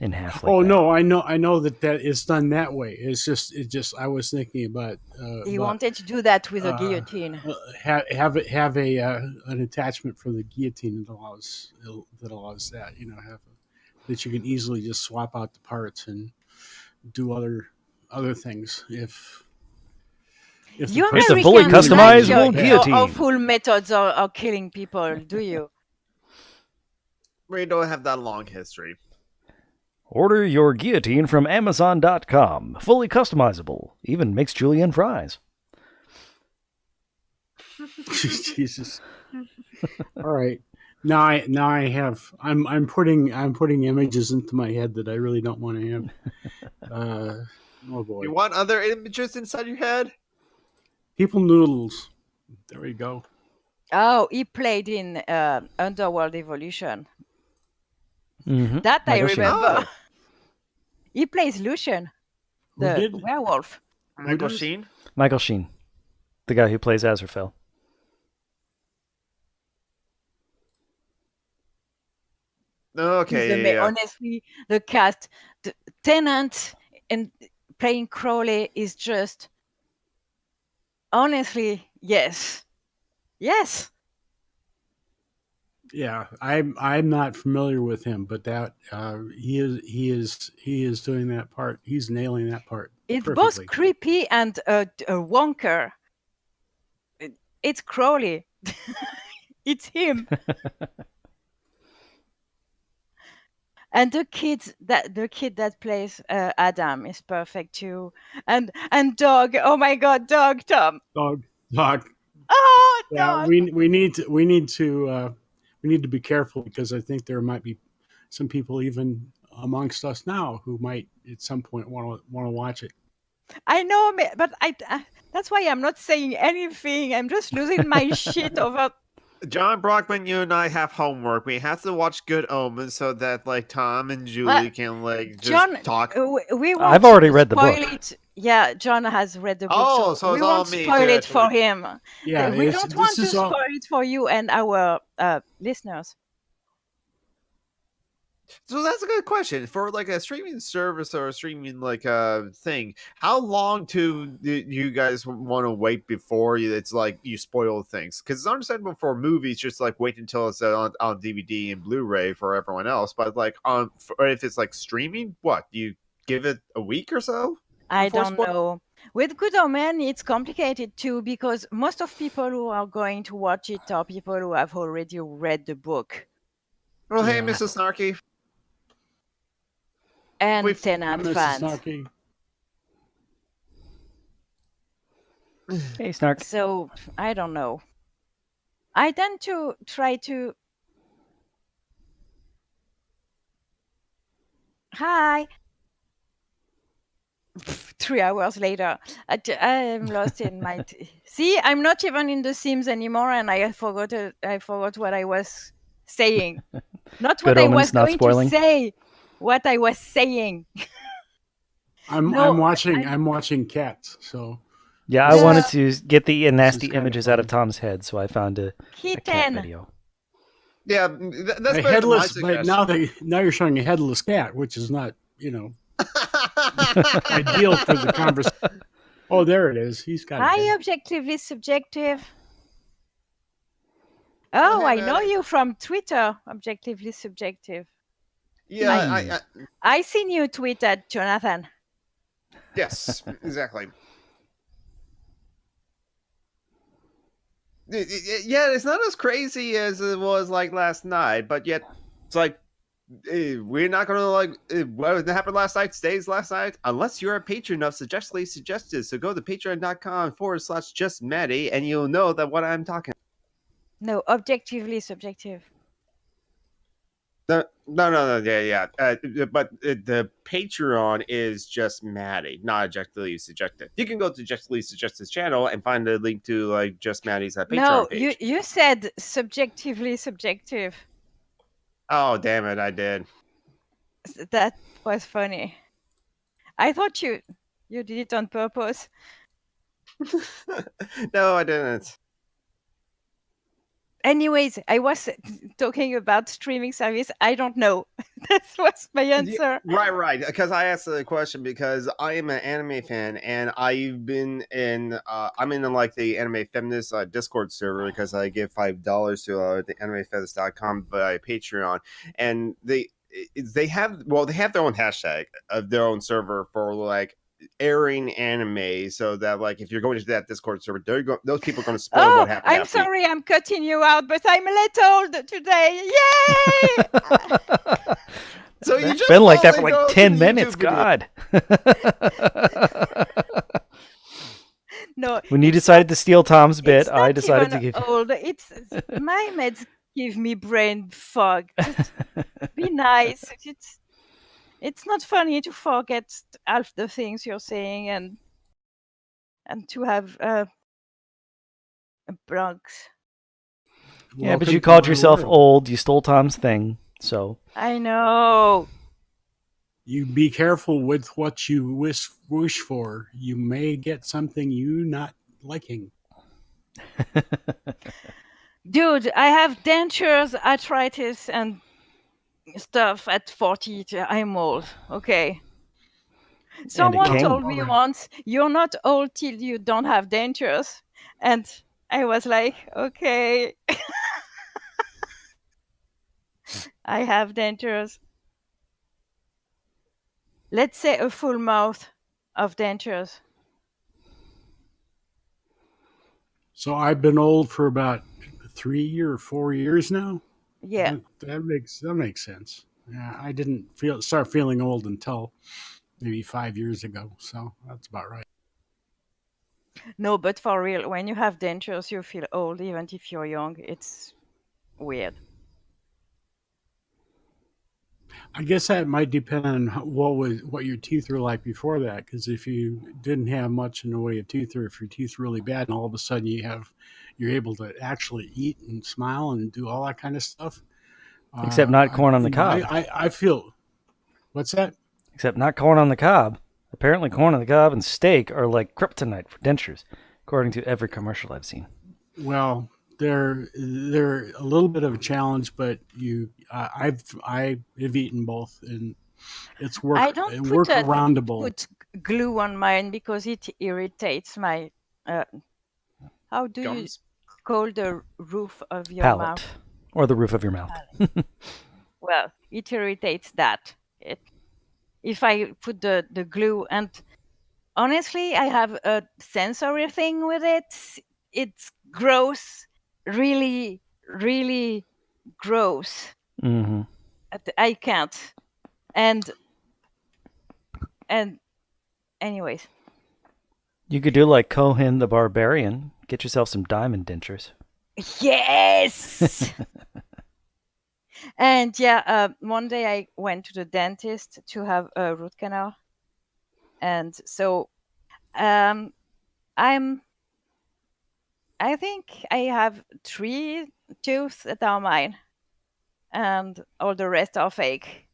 in half like that. No, I know that is done that way. It just I was thinking about He wanted to do that with a guillotine. have an attachment for the guillotine that allows that, that you can easily just swap out the parts and do other things if the You It's a Americans fully like customizable your guillotine. awful methods of killing people, do you? We don't have that long history. Order your guillotine from Amazon.com. Fully customizable. Even makes julienne fries. Jesus. All right. Now I have I'm putting images into my head that I really don't want to have. Oh boy. You want other images inside your head? People noodles. There we go. Oh, he played in Underworld Evolution. Mm-hmm. That I Michael Sheen. remember. Oh. He plays Lucian, Who the did? werewolf. Michael does? Sheen? Michael Sheen, the guy who plays Azrael. Okay, yeah. Honestly, the cast, the Tennant and playing Crowley is just honestly, yes. Yeah, I'm not familiar with him, but that he is doing that part. He's nailing that part. It's perfectly. both creepy and a wonker. It's Crowley. It's him. And the kid that plays Adam is perfect too. And Dog. Oh my God, Dog, Tom. Dog. Oh, Yeah, Dog. we need to be careful because I think there might be some people even amongst us now who might at some point want to watch it. I know, but I that's why I'm not saying anything. I'm just losing my shit over. John Brockman, you and I have homework. We have to watch Good Omens so that like Tom and Julie can like just John, talk. We won't I've already read the book. it. Yeah, John has read the book. Oh, so we it's all won't me spoil too, it for actually. him. Yeah, We don't want to spoil it for you and our listeners. So that's a good question for like a streaming service or a streaming like thing. How long do you guys want to wait before it's like you spoil things? Because it's understandable for movies, just like wait until it's on DVD and Blu-ray for everyone else. But like if it's like streaming, what you give it a week or so? I Before don't know. With Good Omen, it's complicated too because most of people who are going to watch it are people who have already read the book. Well, hey, Yeah. Mrs. Snarky. And We've- Tenant Mrs. fans. Snarky. Hey, Snark. So I don't know. I tend to try to. Hi. 3 hours later, I am lost in my. See, I'm not even in The Sims anymore, and I forgot what I was saying. Not Good what I Omens, was not going spoiling. to say. What I was saying. I'm watching Cats. So Yeah, I Yeah. wanted to get the nasty kinda images out of funny. Tom's head, so I found a cat Kitten. video. Yeah, that's A better than my headless, but suggestion. now you're showing a headless cat, which is not ideal for the conversation. Oh, there it is. He's got a Hi, head. Objectively Subjective. Oh, hey, I know Maddie. you from Twitter, Objectively Subjective. Yeah, I seen you tweet at Jonathan. yes, exactly. Yeah, it's not as crazy as it was like last night, but yet it's like we're not gonna like what happened last night stays last night unless you're a patron of Suggestly Suggested. So go to patreon.com/justmaddie and you'll know that what I'm talking. No, Objectively Subjective. No, yeah. But the Patreon is just Maddie, not Objectively Suggested. You can go to Objectively Suggested's channel and find the link to like just Maddie's Patreon No, page. you said Subjectively Subjective. Oh, damn it, I did. That was funny. I thought you did it on purpose. No, I didn't. Anyways, I was talking about streaming service. I don't know. That was my answer. Right. Because I asked the question because I am an anime fan and I've been in. I'm in like the anime feminist Discord server because I give $5 to the animefeminist.com via Patreon, and they have their own hashtag of their own server for like airing anime, so that like if you're going to that Discord server, those people are going to spoil what happened. I'm sorry, I'm cutting you out, but I'm late old today. Yay! So you It's just been like that for probably go like to 10 the minutes. YouTube video. God. No. When you decided to steal Tom's bit, It's not I decided to even give. old. It's my meds give me brain fog. Just be nice. It's not funny to forget half the things you're saying and to have blanks. Yeah, but Welcome you to called my yourself world. old. You stole Tom's thing, so. I know. You be careful with what you wish for. You may get something you not liking. Dude, I have dentures, arthritis, and stuff at 40. I'm old. Okay. Someone king. told me once, you're not old till you don't have dentures. And I was like, okay. I have dentures. Let's say a full mouth of dentures. So I've been old for about 3 or 4 years now. Yeah. That makes sense. Yeah, I didn't start feeling old until maybe 5 years ago. So that's about right. No, but for real, when you have dentures, you feel old, even if you're young. It's weird. I guess that might depend on what your teeth were like before that. Because if you didn't have much in the way of teeth, or if your teeth were really bad, and all of a sudden you're able to actually eat and smile and do all that kind of stuff. Except not corn on the cob. I feel. What's that? Except not corn on the cob. Apparently, corn on the cob and steak are like kryptonite for dentures, according to every commercial I've seen. Well, they're a little bit of a challenge, but I've eaten both, and it's I don't workaroundable. put glue on mine because it irritates my. How do you Gums. call the roof of your Palate. mouth? Or the roof of your mouth. Well, it irritates that. If I put the glue, and honestly, I have a sensory thing with it. It's gross, really, really gross. Hmm. I can't. And anyways, You could do like Cohen the Barbarian. Get yourself some diamond dentures. yes. And yeah, one day I went to the dentist to have a root canal, and so I think I have 3 tooth that are mine, and all the rest are fake.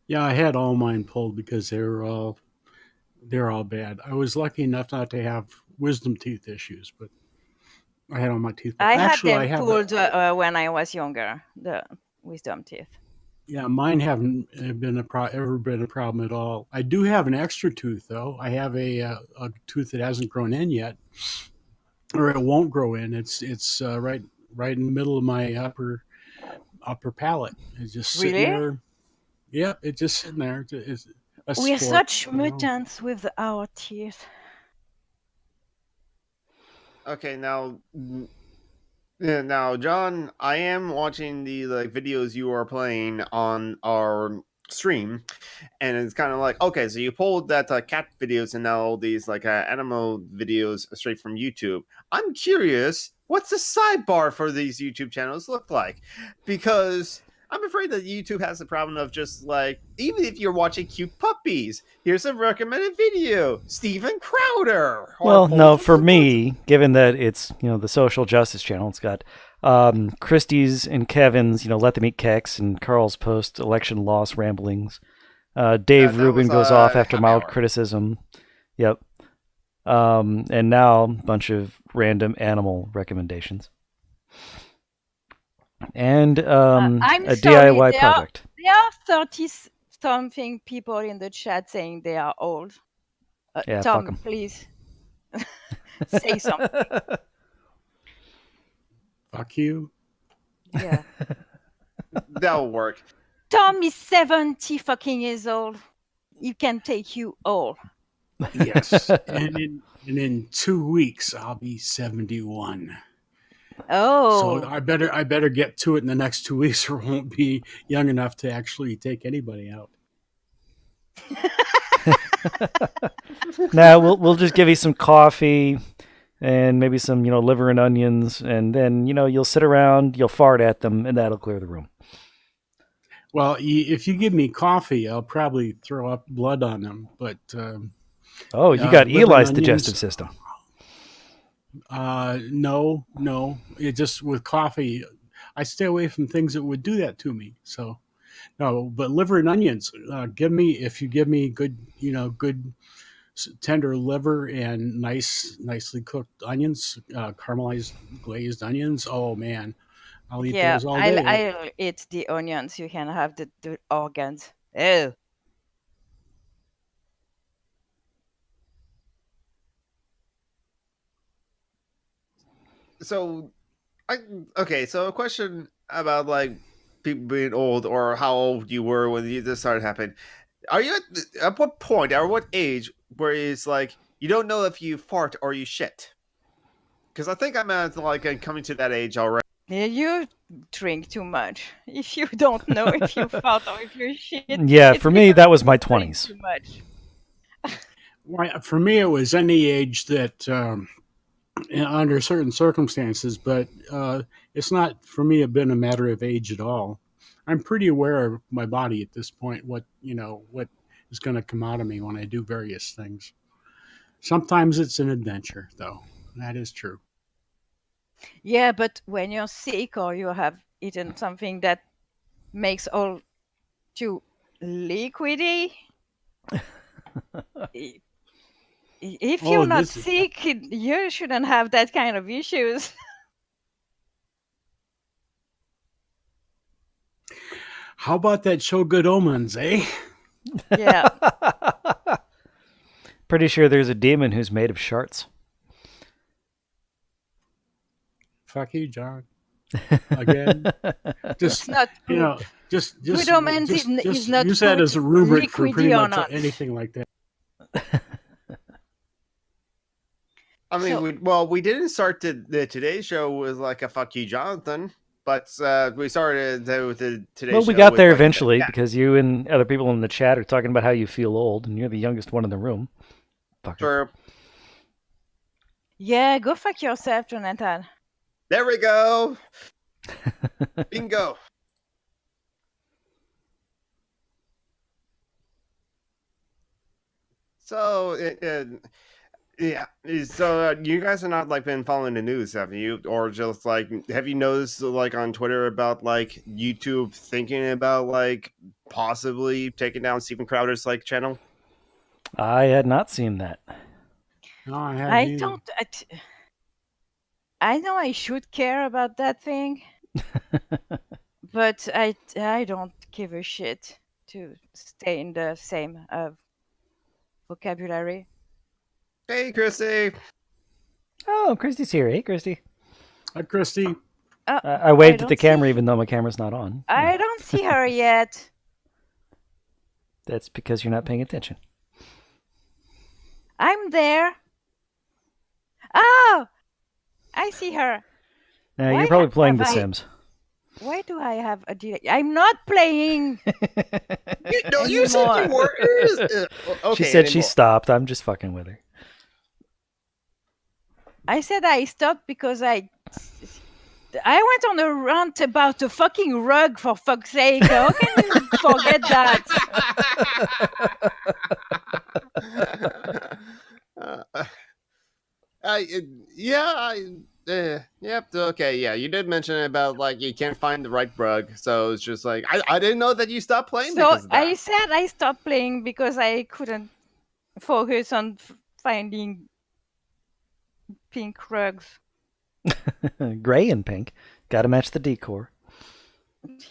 Yeah, I had all mine pulled because they're all bad. I was lucky enough not to have wisdom teeth issues, but I had all my teeth pulled. I had Actually, I them have pulled when I was younger, the wisdom teeth. yeah, mine haven't ever been a problem at all. I do have an extra tooth though. I have a tooth that hasn't grown in yet, or it won't grow in. It's right in the middle of my upper palate. It's just sitting Really? there. Yeah, it's just sitting there. It's a We are sport, such you know. mutants with our teeth. Okay, now, yeah, now, John, I am watching the videos you are playing on our stream, and it's kind of like, okay, so you pulled that cat videos and now all these animal videos straight from YouTube. I'm curious, what's the sidebar for these YouTube channels look like? Because I'm afraid that YouTube has the problem of just even if you're watching cute puppies, here's a recommended video, Steven Crowder. Well, no, for me, given that it's the social justice channel, it's got Christie's and Kevin's Let Them Eat Kex and Carl's post-election loss ramblings. Dave Rubin goes off after mild criticism. Yep. And now a bunch of random animal recommendations. And I'm a sorry, DIY project. There are 30-something people in the chat saying they are old. Yeah, fuck Tom, 'em. please say something. Fuck you. Yeah. That'll work. Tom is 70 fucking years old. He can take you all. Yes, and in 2 weeks I'll be 71. Oh. So I better get to it in the next 2 weeks, or won't be young enough to actually take anybody out. Nah, we'll just give you some coffee and maybe some liver and onions, and then you'll sit around, you'll fart at them, and that'll clear the room. Well, if you give me coffee, I'll probably throw up blood on them. But oh, you got Eli's digestive system. No. It just with coffee, I stay away from things that would do that to me. So no, but liver and onions. If you give me good, good tender liver and nicely cooked onions, caramelized glazed onions. Oh man, I'll eat those all day. I'll eat the onions. You can have the organs. Oh. So, so a question about people being old, or how old you were when this started happening. Are you at what point or what age where it's you don't know if you fart or you shit? Because I think I'm at coming to that age already. Yeah, you drink too much. If you don't know if you fart or if you shit. Yeah, for me that was my 20s. Too much. Well, for me, it was any age that, under certain circumstances, but it's not for me. It's been a matter of age at all. I'm pretty aware of my body at this point. What is going to come out of me when I do various things. Sometimes it's an adventure, though. That is true. Yeah, but when you're sick or you have eaten something that makes all too liquidy, if you're not sick, you shouldn't have that kind of issues. How about that show Good Omens, eh? Yeah. Pretty sure there's a demon who's made of sharts. Fuck you, John. Again. It's not poop. Just Good Omens is not use that put as a rubric for pretty liquidy or much not. anything like that. I mean, we didn't start the today's show with like a fuck you, Jonathan, but we started with the today's show. Well, we got there with, like, eventually because you and other people in the chat are talking about how you feel old, and you're the youngest one in the room. Fucker. True. Yeah, go fuck yourself, Jonathan. There we go. Bingo. So, yeah. So you guys have not like been following the news, have you? Or just like, have you noticed like on Twitter about like YouTube thinking about like possibly taking down Steven Crowder's like channel? I had not seen that. No, I I haven't. don't. I know I should care about that thing, but I don't give a shit to stay in the same vocabulary. Hey, Christy. Oh, Christy's here. Hey, Christy. Hi, Christy. I waved at the don't camera see- even though my camera's not on. I don't see her yet. That's because you're not paying attention. I'm there. Oh, I see her. Now, Why you're probably playing have The I- Sims. Why do I have a delay? I'm not playing. You said you were. Okay, She said she anymore. stopped. I'm just fucking with her. I said I stopped because I went on a rant about a fucking rug, for fuck's sake. How can you forget that? Yep. Okay. Yeah, you did mention about like you can't find the right rug, so it's just like I didn't know that you stopped playing So because of that. I said I stopped playing because I couldn't focus on finding pink rugs. Gray and pink. Gotta match the decor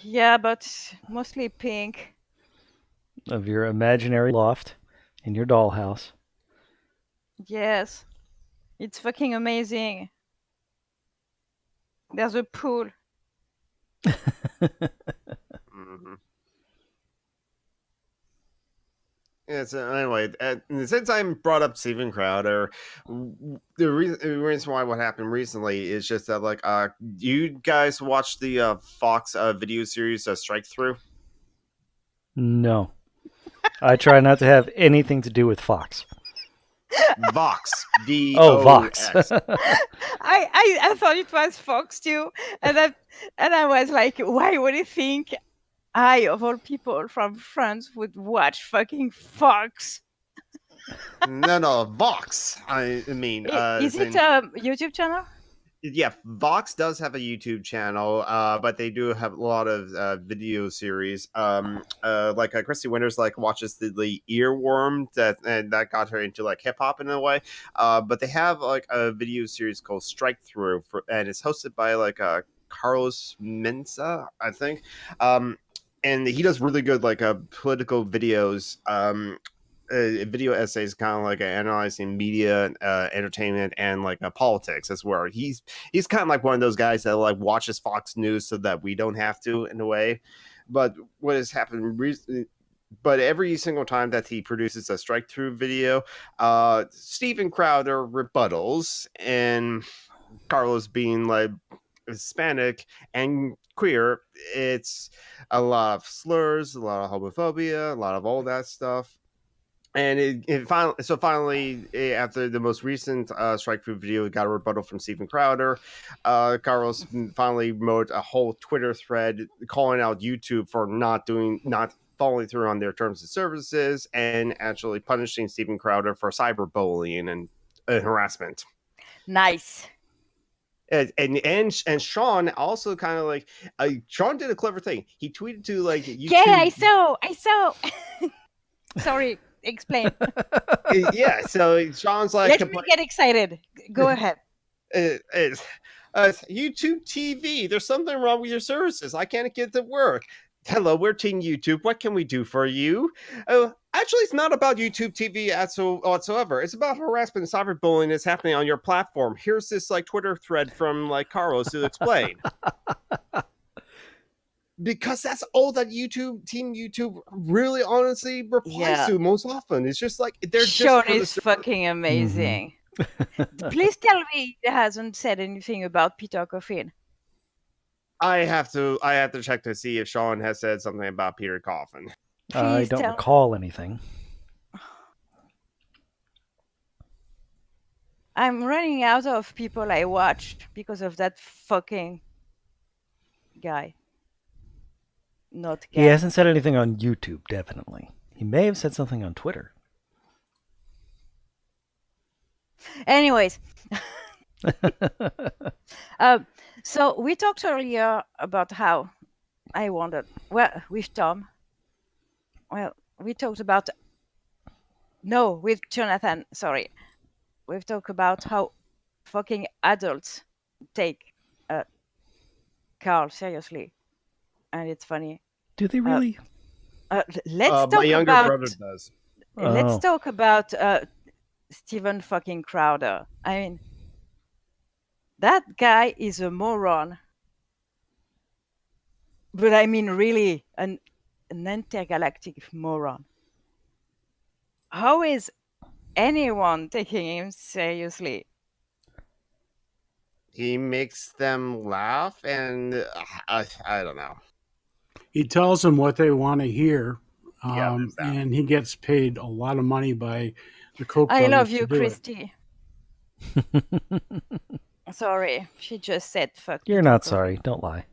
Yeah, but mostly pink. of your imaginary loft in your dollhouse. Yes. It's fucking amazing. There's a pool. Mm-hmm. Yeah, so anyway, since I brought up Steven Crowder, the reason why what happened recently is just that, like, you guys watched the Fox video series Strike Through? No. I try not to have anything to do with Fox. Vox. Oh, Vox. I thought it was Fox too, and I was like, why would you think I, of all people from France, would watch fucking Fox? No, Vox. I mean, Is it a YouTube channel? Yeah, Vox does have a YouTube channel, but they do have a lot of video series. Like Christy Winters like watches the Earworm and that got her into like hip hop in a way. But they have like a video series called Strike Through, and it's hosted by like Carlos Mensa, I think. And he does really good like political videos. Video essays, kind of like analyzing media, entertainment, and like politics. That's where he's kind of like one of those guys that like watches Fox News so that we don't have to, in a way. But what has happened but every single time that he produces a strike through video, Steven Crowder rebuttals, and Carlos being like Hispanic and queer, it's a lot of slurs, a lot of homophobia, a lot of all that stuff. And finally, after the most recent strike through video, it got a rebuttal from Steven Crowder. Carlos finally wrote a whole Twitter thread calling out YouTube for not following through on their terms of services and actually punishing Steven Crowder for cyberbullying and harassment. Nice. And Sean also kind of like Sean did a clever thing. He tweeted to like YouTube. Yeah, I saw. Sorry. Explain. Yeah, so Sean's like, let me get excited. Go ahead. YouTube TV, there's something wrong with your services. I can't get it to work. Hello, we're Team YouTube. What can we do for you? Actually, it's not about YouTube TV whatsoever. It's about harassment and cyberbullying that's happening on your platform. Here's this like Twitter thread from like Carlos to explain. Because that's all that Team YouTube really honestly replies to most often. It's just like they're Sean just is fucking amazing. Please tell me he hasn't said anything about Peter Coffin. I have to check to see if Sean has said something about Peter Coffin. I don't recall anything. I'm running out of people I watched because of that fucking guy. Not guy. He hasn't said anything on YouTube, definitely. He may have said something on Twitter. Anyways. So we talked earlier about how I wanted, well, with Tom. Well, we talked about, no, with Jonathan, sorry. We've talked about how fucking adults take Carl seriously. And it's funny. Do they really? Let's talk my younger about, brother does. Let's talk about Steven fucking Crowder. I mean, that guy is a moron. But I mean, really, an intergalactic moron. How is anyone taking him seriously? He makes them laugh, and I don't know. He tells them what they want to hear, Yeah, and he gets paid a lot of money by the Koch I brothers love to you, do it. Christy. Sorry, she just said fuck. You're not sorry. Don't lie.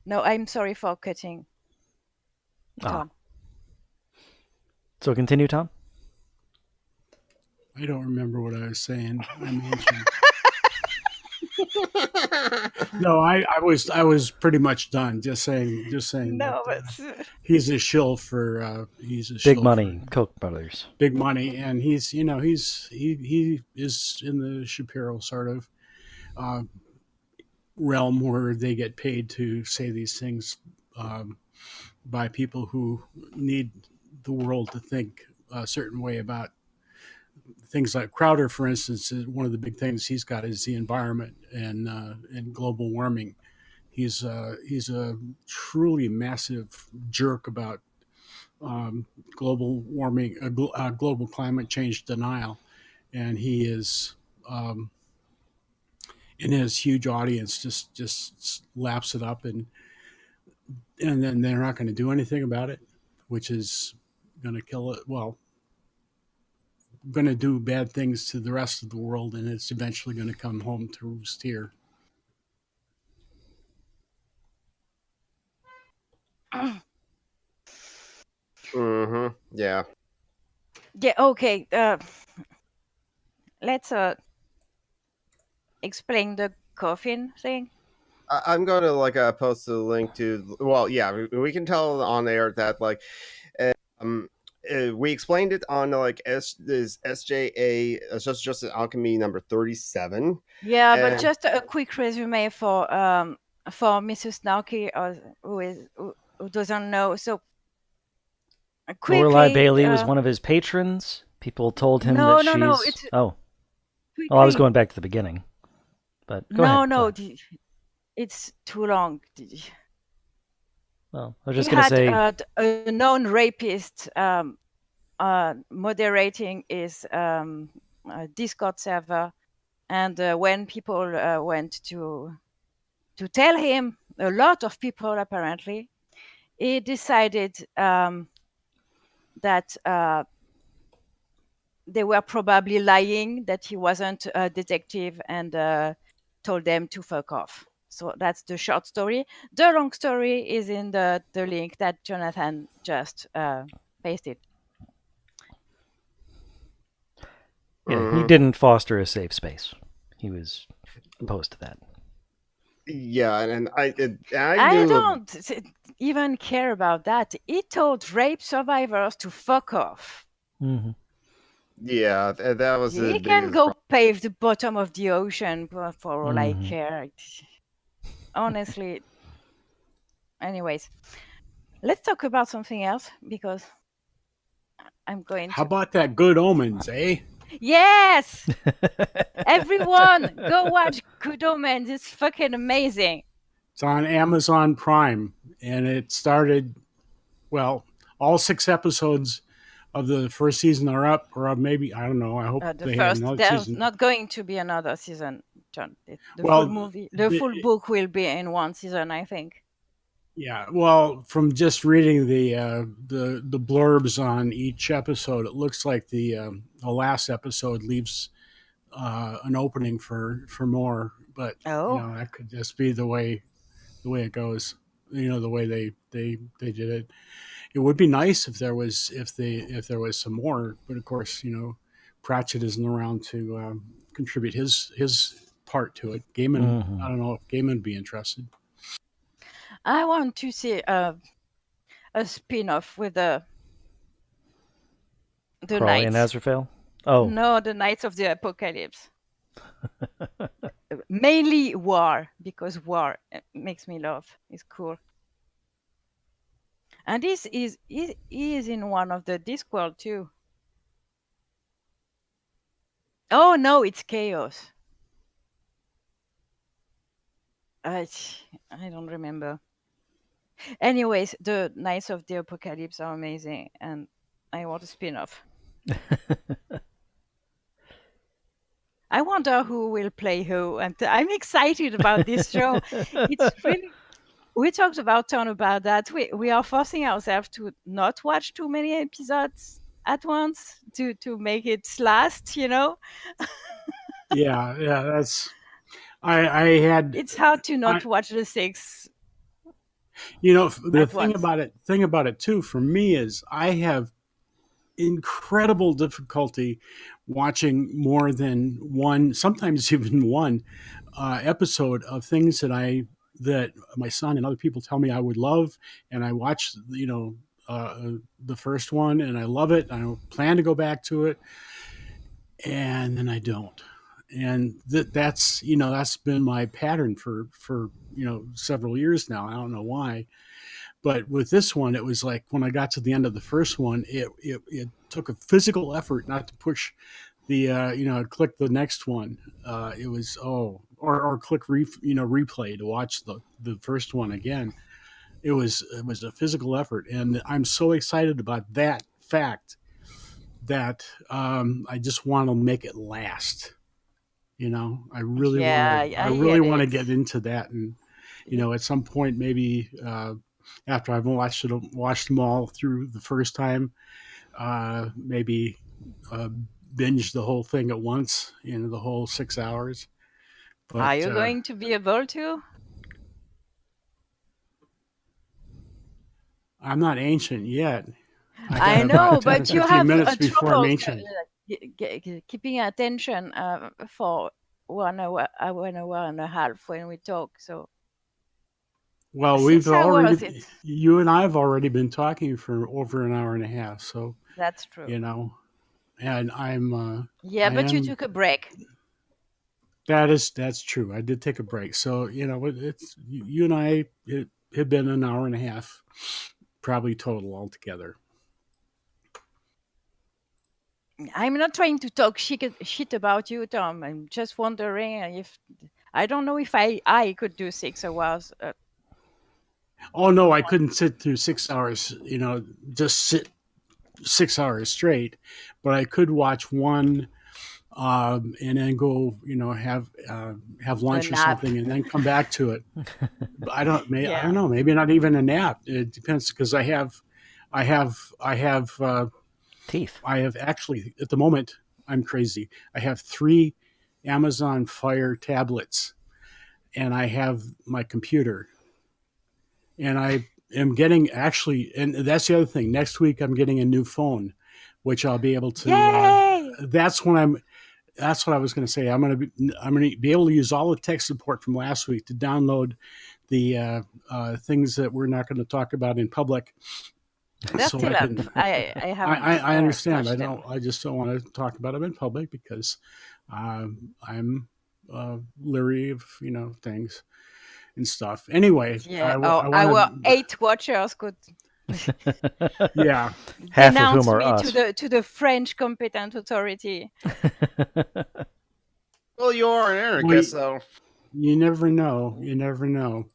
No, I'm sorry for cutting Tom. So continue, Tom. I don't remember what I was saying. I mentioned. No, I was pretty much done. Just saying. No, that, but he's a shill for Big money, Koch brothers. Big money, and he is in the Shapiro sort of realm where they get paid to say these things by people who need the world to think a certain way about things. Like Crowder, for instance, is one of the big things he's got is the environment and global warming. He's a truly massive jerk about global warming, global climate change denial, and he is in his huge audience just laps it up, and then they're not going to do anything about it, which is going to kill it. Well, going to do bad things to the rest of the world, and it's eventually going to come home to roost here. Yeah. Yeah. Okay. Let's explain the coffin thing. I'm going to post a link to. Well, yeah, we can tell on air that we explained it on this SJA, just Alchemy number 37. Yeah, but just a quick resume for Mrs. Snarky, who doesn't know. So quickly, Lorelei Bailey was one of his patrons. People told him that she's. No, well, I was going back to the beginning, but go ahead. No, it's too long. Well, I was just going to say a known rapist moderating his Discord server, and when people went to tell him, a lot of people apparently, he decided that they were probably lying, that he wasn't a detective, and told them to fuck off. So that's the short story. The long story is in the link that Jonathan just pasted. Yeah, he didn't foster a safe space. He was opposed to that. Yeah, and I don't even care about that. He told rape survivors to fuck off. Mm-hmm. Yeah, that was. He can go pave the bottom of the ocean for all I care. Honestly, Anyways, let's talk about something else because I'm going How to. about that Good Omens, eh? Yes, everyone, go watch Good Omens. It's fucking amazing. It's on Amazon Prime, and it started, well, all 6 episodes of the first season are up, or maybe, I don't know. I hope The they have first, another there's season. not going to be another season, John. The full Well, movie, the full book will be in one season, I think. yeah, well, from just reading the blurbs on each episode, it looks like the last episode leaves an opening for more. But Oh, that could just be the way it goes. The way they did it. It would be nice if there was some more, but of course, Pratchett isn't around to contribute his part to it. Gaiman, I don't know if Gaiman would be interested. I want to see a spin-off with the Crawley and knights. Azrael. Oh, No, the Knights of the Apocalypse. Mainly war, because war makes me laugh. It's cool. And this is in one of the Discworld too. Oh no, it's chaos. I don't remember. Anyways, the Knights of the Apocalypse are amazing, and I want a spin-off. I wonder who will play who, and I'm excited about this show. It's really. We talked about Tom about that. We are forcing ourselves to not watch too many episodes at once to make it last. Yeah, that's I had It's hard to I not watch the 6 the at once. thing about it too for me is I have incredible difficulty watching more than one, sometimes even one episode of things that my son and other people tell me I would love, and I watch the first one and I love it. I plan to go back to it, and then I don't. And that's been my pattern for several years now. I don't know why, but with this one, it was like when I got to the end of the first one, it took a physical effort not to push the click the next one. It was or click replay to watch the first one again. It was a physical effort, and I'm so excited about that fact that I just want to make it last. I really want Yeah, to. I I really get want to it. get into that, and at some point, maybe after I've watched them all through the first time, maybe uh, binge the whole thing at once, the whole 6 hours. Are But you going to be able to? I'm not ancient yet. I got I about know, 10 or but you 15 have minutes a before I'm trouble ancient. keeping attention for 1 hour, 1 hour and a half when we talk. So Well, 6 hours, it's you and I have already been talking for over an hour and a half. So, that's true. And Yeah, I but you am, took a break. that's true. I did take a break. So, it's, you and I, it had been an hour and a half, probably total altogether. I'm not trying to talk shit about you, Tom. I'm just wondering if I don't know if I could do 6 hours. Oh no, I couldn't sit through 6 hours, just sit 6 hours straight, but I could watch one, and then go, have A lunch or nap. something, and then come back to it. But I Yeah. don't know, maybe not even a nap. It depends because I have teeth. I have actually at the moment I'm crazy. I have 3 Amazon Fire tablets, and I have my computer, and I am getting actually, and that's the other thing. Next week I'm getting a new phone, which I'll be able to. Yay! That's when I'm. That's what I was going to say. I'm going to be able to use all the tech support from last week to download the things that we're not going to talk about in public. They're So I still up. can. I haven't I understand. touched them. I just don't want to talk about them in public because I'm leery of things. and stuff. Anyway, Yeah, I our want to. 8 watchers could Yeah, Half of denounce whom are me us. to the French competent authority. Well, you are an well, anarchist, so you never know. You never know.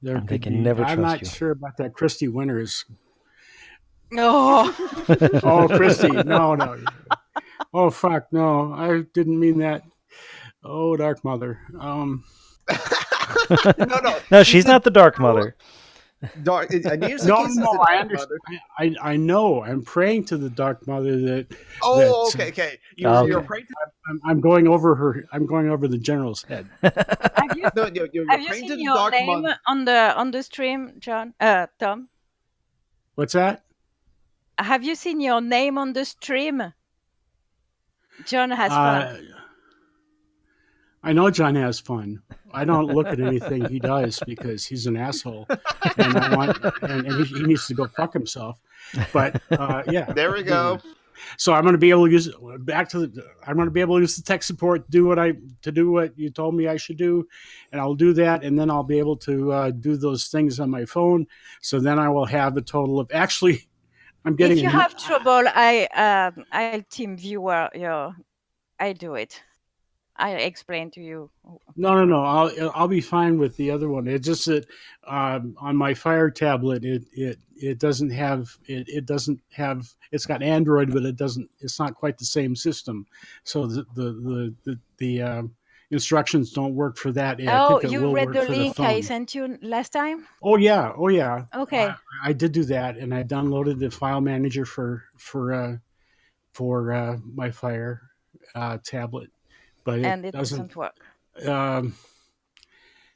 There They could can be. never I'm trust not you. sure about that Christy Winters. Oh, Oh, Christy, no. Oh, fuck, no, I didn't mean that. Oh, Dark Mother. no. No, she's not the Dark Mother. Dark. Anita's No, Keys is the I Dark understand. Mother. I know. I'm praying to the Dark Mother that Oh, that okay. Okay. You're praying to I'm going over her. I'm going over the general's head. have you no, you're have you praying to seen the your Dark name Mother. on the stream, John? Tom, What's that? have you seen your name on the stream? John has fun. I know John has fun. I don't look at anything he does because he's an asshole, and I want and he needs to go fuck himself. But yeah, There we go. So I'm going to be able to use I'm going to be able to use the tech support to do what you told me I should do, and I'll do that, and then I'll be able to do those things on my phone. So then I will have a total of actually. I'm getting. If you have trouble, I'll team viewer your. I do it. I explain to you. No. I'll be fine with the other one. It's just that on my Fire tablet, it doesn't have it doesn't have. It's got Android, but it doesn't. It's not quite the same system. So the instructions don't work for that. I Oh, think it you will read work the for the link I phone. sent you last time? Oh yeah. Okay. I did do that, and I downloaded the file manager for my Fire tablet, but And it it doesn't. doesn't work.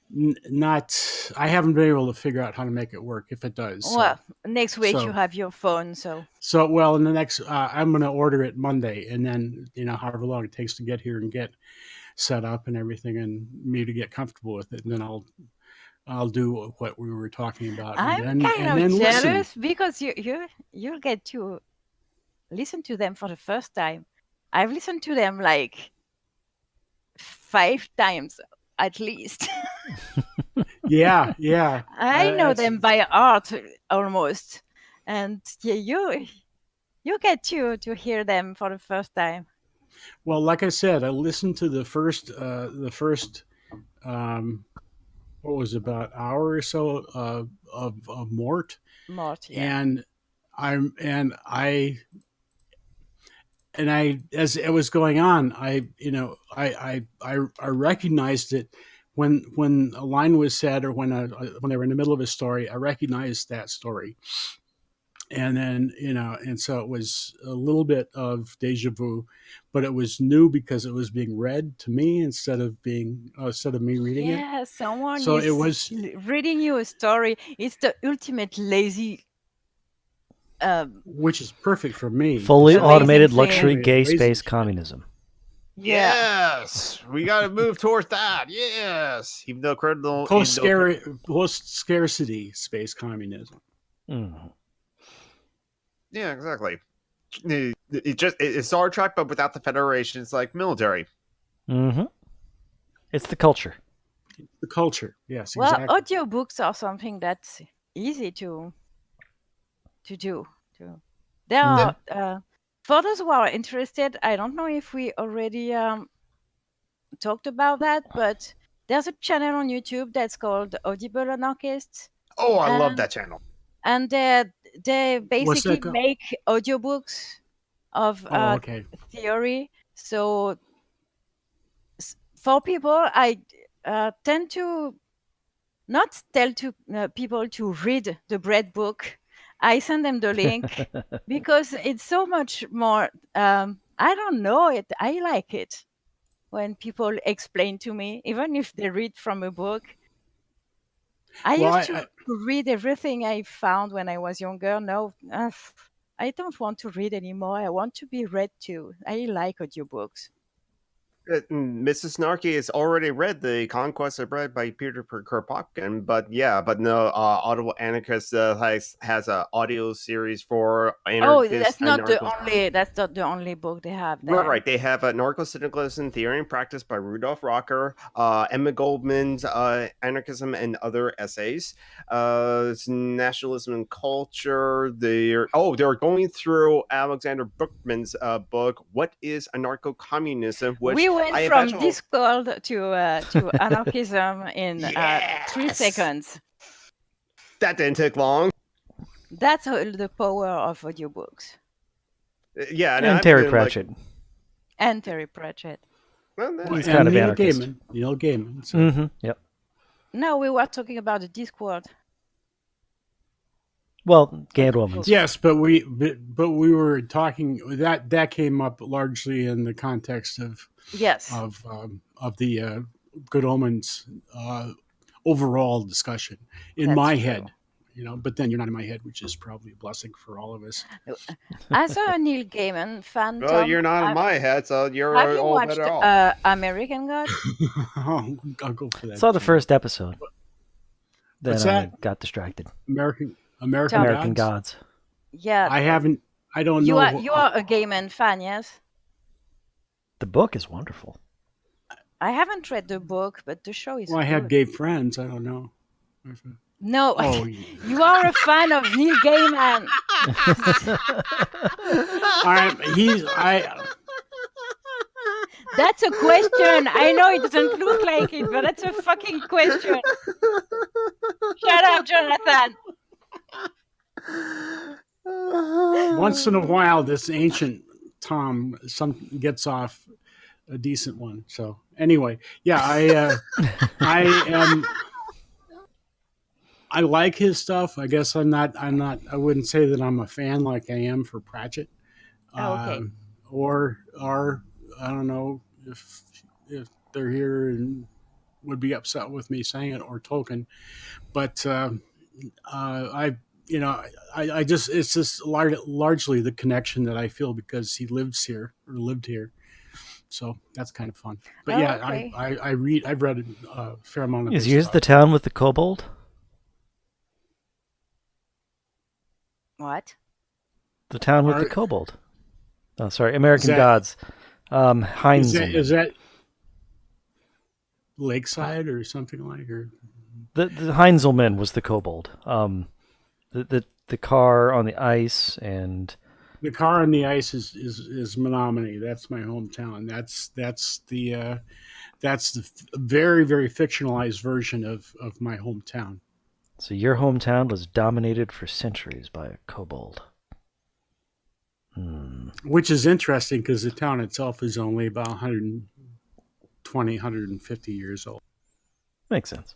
Not. I haven't been able to figure out how to make it work. If it does, Well, next week so- you have your phone, so well, in the next, I'm going to order it Monday, and then however long it takes to get here and get set up and everything, and me to get comfortable with it, and then I'll do what we were talking about. I'm kind of jealous because you'll get to listen to them for the first time. I've listened to them like 5 times at least. Yeah. I know That's- them by heart almost, and yeah, you get to hear them for the first time. Well, like I said, I listened to the first what was it, about hour or so of Mort. Mort, yeah. And I as it was going on, I recognized it when a line was said, or when they were in the middle of a story. I recognized that story, and then and so it was a little bit of deja vu, but it was new because it was being read to me instead of me reading it. Yeah, someone So is it was reading you a story. It's the ultimate lazy. which is perfect for me. Fully Amazing automated thing. luxury gay Amazing space shit. communism. Yeah. Yes, we got to move towards that. Yes, even though criminal Post scarcity space communism. Mm. Yeah, exactly. It's Star Trek, but without the Federation. It's like military. Mm-hmm. It's the culture. The culture, yes, Well, exactly. audiobooks are something that's easy to do. There are for those who are interested. I don't know if we already talked about that, but there's a channel on YouTube that's called Audible Anarchists, Oh, I love that channel. and they basically called? make audiobooks of Okay. theory. So for people, I tend to not tell to people to read the bread book. I send them the link because it's so much more. I don't know it. I like it when people explain to me, even if they read from a book. I used to read everything I found when I was younger. No, I don't want to read anymore. I want to be read too. I like audiobooks. Mrs. Snarky has already read The Conquest of Bread by Peter Kropotkin, but no, Audible Anarchist has a audio series for Oh, anarchists that's and not the narcos. only. That's not the only book they have there. Right. They have Narco-Syndicalism, Theory and Practice by Rudolph Rocker, Emma Goldman's Anarchism and Other Essays, Nationalism and Culture. They're going through Alexander Bookman's book, What is Anarcho-Communism? Which We went I from imagine Discord to anarchism in 3 Yes! seconds. That didn't take long. That's the power of audiobooks. Yeah, And Terry Pratchett. And Terry Pratchett. He's and kind of Neil anarchist. Gaiman. Neil Gaiman. So. Yep. No, we were talking about the Discord. Well, Gandalf. Yes, but we were talking that came up largely in the context of Yes. of the Good Omens overall discussion in That's my true. head. But then you're not in my head, which is probably a blessing for all of us. As a Neil Gaiman fan, Well, Tom, you're not in my head, so you're have you all watched better off. American Gods? I'll go for that. Saw the first episode. Then What's I that? got distracted. American American Gods. Yeah. I haven't. I don't You know. are a Gaiman fan, yes? The book is wonderful. I haven't read the book, but the show is Well, I good. have gay friends. I don't know. No, Oh, you are a fan of Neil Gaiman. That's a question. I know it doesn't look like it, but that's a fucking question. Shut up, Jonathan. Once in a while, this ancient Tom gets off a decent one. So anyway, yeah, I like his stuff. I guess I'm not. I wouldn't say that I'm a fan like I am for Pratchett. Okay. Or I don't know if they're here and would be upset with me saying it, or Tolkien, but I just it's just largely the connection that I feel because he lived here, so that's kind of fun. But okay. I've read a fair amount of Is his yours stuff. the town with the kobold? What? The town with the kobold. Oh, sorry, American Gods. Heinz. Is that Lakeside or something like? Or the Heinzelman was the kobold. The car on the ice and the car on the ice is Menominee. That's my hometown. That's the very, very fictionalized version of my hometown. So your hometown was dominated for centuries by a kobold. Which is interesting because the town itself is only about 120, 150 years old. Makes sense.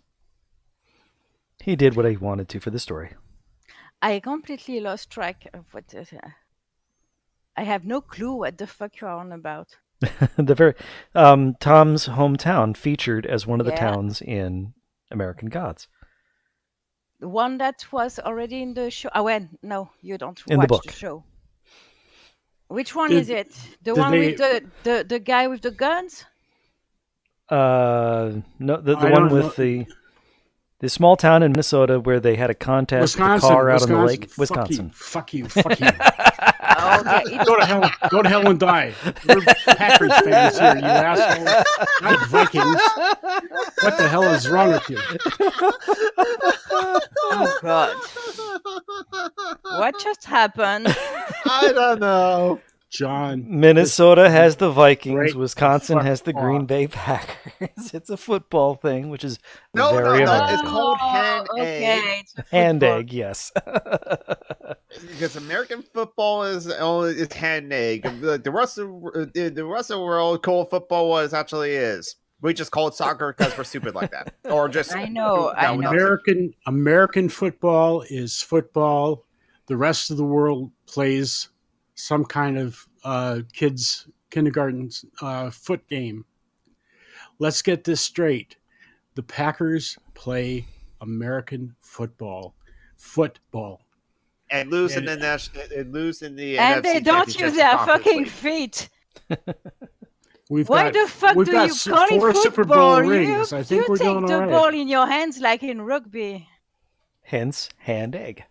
He did what he wanted to for the story. I completely lost track of what I have no clue what the fuck you're on about. The very Tom's hometown featured as one of the Yeah. towns in American Gods. The one that was already in the show. Oh, well, no, you don't In the watch book. the show. Which one Did- is it? The did one they- with the guy with the guns? No, the I one don't with know. the small town in Minnesota where they had a contest with the car out on the lake. Wisconsin. Fuck you. Fuck you. Oh, okay. Go to hell and die. We're Packers fans here, you asshole. Not Vikings. What the hell is wrong with you? Oh, God. What just happened? I don't know. John. Minnesota has the Vikings. Great Wisconsin fuck has the Green off. Bay Packers. It's a football thing, which is No, very no, American. it's called hand egg. Okay, it's a Hand football. egg, yes. Because American football is hand egg. The rest of the world, cool football is. We just call it soccer because we're stupid like that, or just I know. American football is football. The rest of the world plays some kind of kids' kindergarten foot game. Let's get this straight. The Packers play American football. and lose in the national, and lose in the And NFC they don't Championship use their Conference fucking League. feet. Why the fuck we've do got you call it 4 Super Bowl football? rings. I think You we're take doing the all right. ball in your hands like in rugby. Hence, hand egg.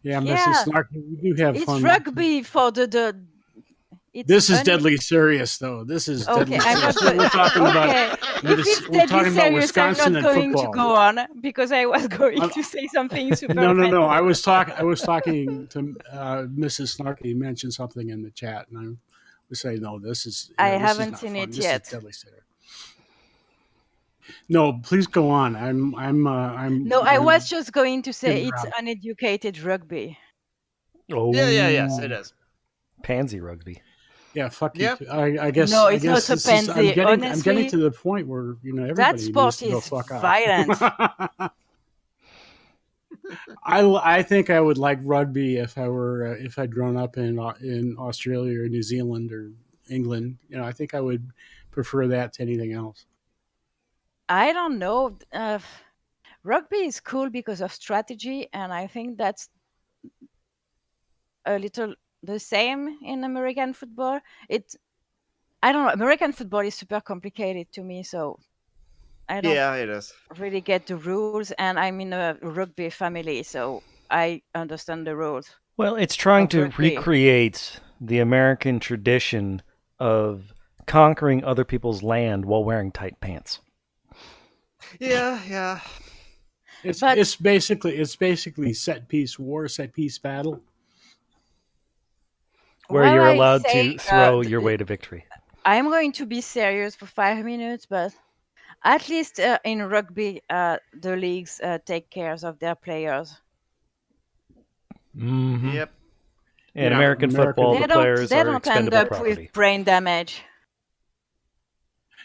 Yeah, Yeah, Mrs. Snarky, we do have it's fun. rugby for the. It's This is deadly serious, though. This is Okay, deadly I'm serious. not going. We're talking about Okay, if it's we're deadly talking about serious, I'm Wisconsin not and going to football. go on because I was going I'm- to say something super. No. offensive. I was talking to Mrs. Snarky. Mentioned something in the chat, and I would say, no, this is. I this is haven't not seen fun. it This yet. is deadly serious. No, please go on. I'm. No, I was just going to say Getting it's around. uneducated rugby. Oh, Yes, it is. pansy rugby. Yeah, fuck Yep. you. I guess. No, I it's guess not a this is. I'm pansy. getting Honestly, to the point where everybody that needs sport to go is fuck off. violent. I think I would like rugby if I were if I'd grown up in Australia or New Zealand or England. I think I would prefer that to anything else. I don't know. Rugby is cool because of strategy, and I think that's a little the same in American football. I don't know. American football is super complicated to me, so I don't Yeah, it is. really get the rules. And I'm in a rugby family, so I understand the rules. Well, it's trying Of to rugby. recreate the American tradition of conquering other people's land while wearing tight pants. Yeah. It's basically set piece war, set piece battle. Where Well, you're I allowed say, to throw your way to victory. I'm going to be serious for 5 minutes, but at least in rugby, the leagues take care of their players. Mm-hmm. Yep. In Yeah, American football, They the don't. players They are don't end expendable up property. with brain damage.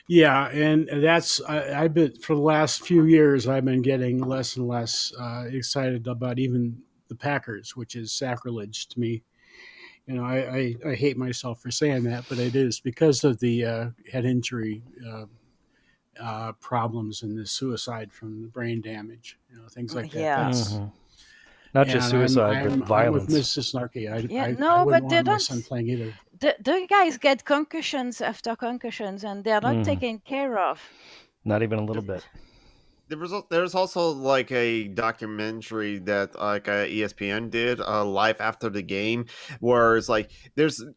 Yeah, and that's I've been for the last few years. I've been getting less and less excited about even the Packers, which is sacrilege to me. I hate myself for saying that, but it is because of the head injury problems and the suicide from the brain damage, things like that. Yeah. Mm-hmm. Not just and suicide, but I'm violence. with Mrs. Snarky. I No, wouldn't but they want my don't. son playing either. The guys get concussions after concussions, and they're not taken care of. Not even a little bit. There's also like a documentary that like ESPN did live after the game, where it's like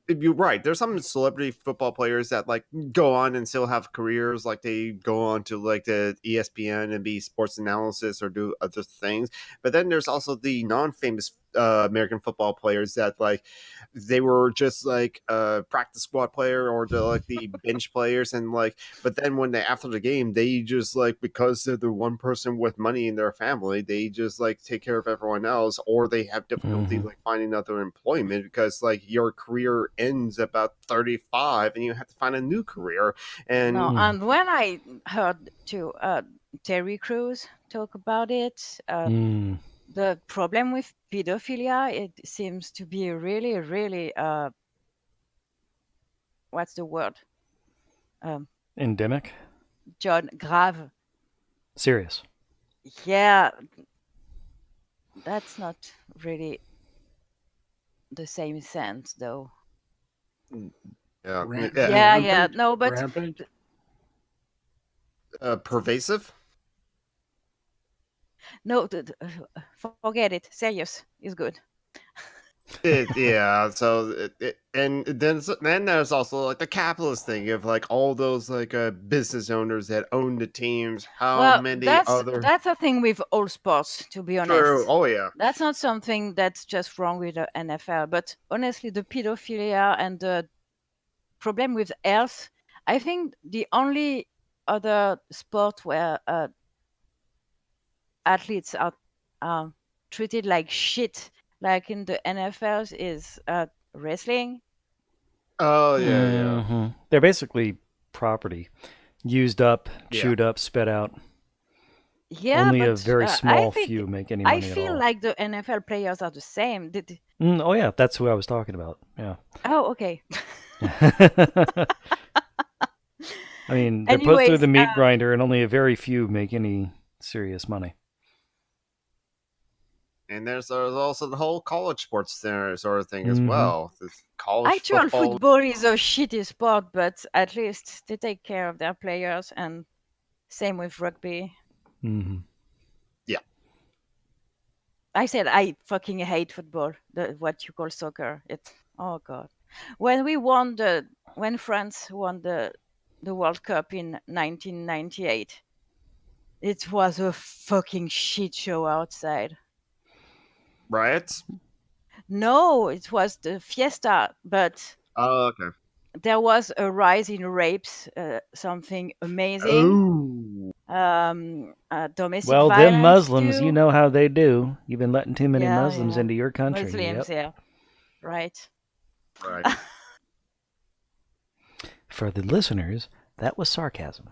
you're right. There's some celebrity football players that like go on and still have careers, like they go on to like the ESPN and be sports analysis or do other things. But then there's also the non-famous American football players that like they were just like a practice squad player or the bench players, and like but then when they after the game they just like because they're the one person with money in their family, they just like take care of everyone else, or they have difficulty like finding other employment because like your career ends about 35 and you have to find a new career. And And when I heard Terry Crews talk about it, the problem with pedophilia, it seems to be really, really, what's the word? Endemic? John, grave. Serious. Yeah, that's not really the same sense, though. yeah, no, but Rampant. Pervasive. no, forget it. Serious is good. And then there's also like the capitalist thing of like all those like business owners that own the teams. That's a thing with all sports, to be honest. True. Oh yeah. That's not something that's just wrong with the NFL, but honestly, the pedophilia and the problem with health, I think the only other sport where athletes are treated like shit, like in the NFL, is wrestling. Oh yeah. They're basically property, used up, chewed up, spit out. Yeah, only but a very small I think, few make any money I at feel all. like the NFL players are the same. Oh yeah, that's who I was talking about. Yeah. Oh, okay. I mean, they're put through Anyways, the meat grinder, and only a very few make any serious money. And there's also the whole college sports there sort of thing as Mhm. well. This college Actual football. football is a shitty sport, but at least they take care of their players, and same with rugby. Mm-hmm. I said I fucking hate football, what you call soccer. It's oh god. When France won the World Cup in 1998, it was a fucking shit show outside. Riots? No, it was the fiesta, but Oh, okay. there was a rise in rapes, something amazing. Oh. Domestic Well, violence them Muslims, too. you know how they do. You've been letting too many Yeah, Muslims yeah. into your country. Muslims, Yep. yeah, right. Right. For the listeners, that was sarcasm.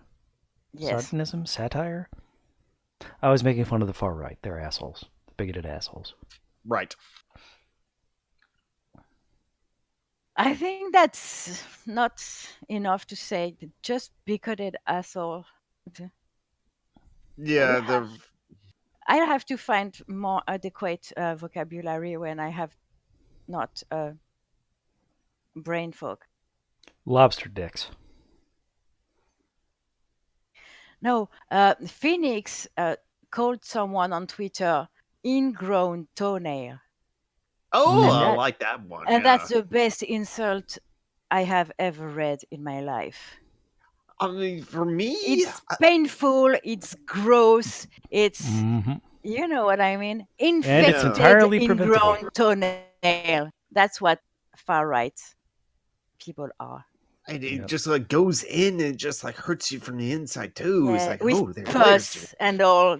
Yes. Sarcasm? Satire? I was making fun of the far right. They're assholes. Bigoted assholes. Right. I think that's not enough to say. Just bigoted asshole. Yeah, We the I'll have to find more adequate vocabulary when I have not brain fog. Lobster dicks. No, Phoenix called someone on Twitter ingrown toenail. Oh, And I that- like that one. And yeah. that's the best insult I have ever read in my life. I mean, for me, It's painful, it's gross, it's, Mm-hmm. you know what I mean? it's Infected, entirely preventable. ingrown toenail. That's what far right people are. and it Yep. just like goes in and just like hurts you from the inside too. It's Yeah, like, with oh, there's pus and all.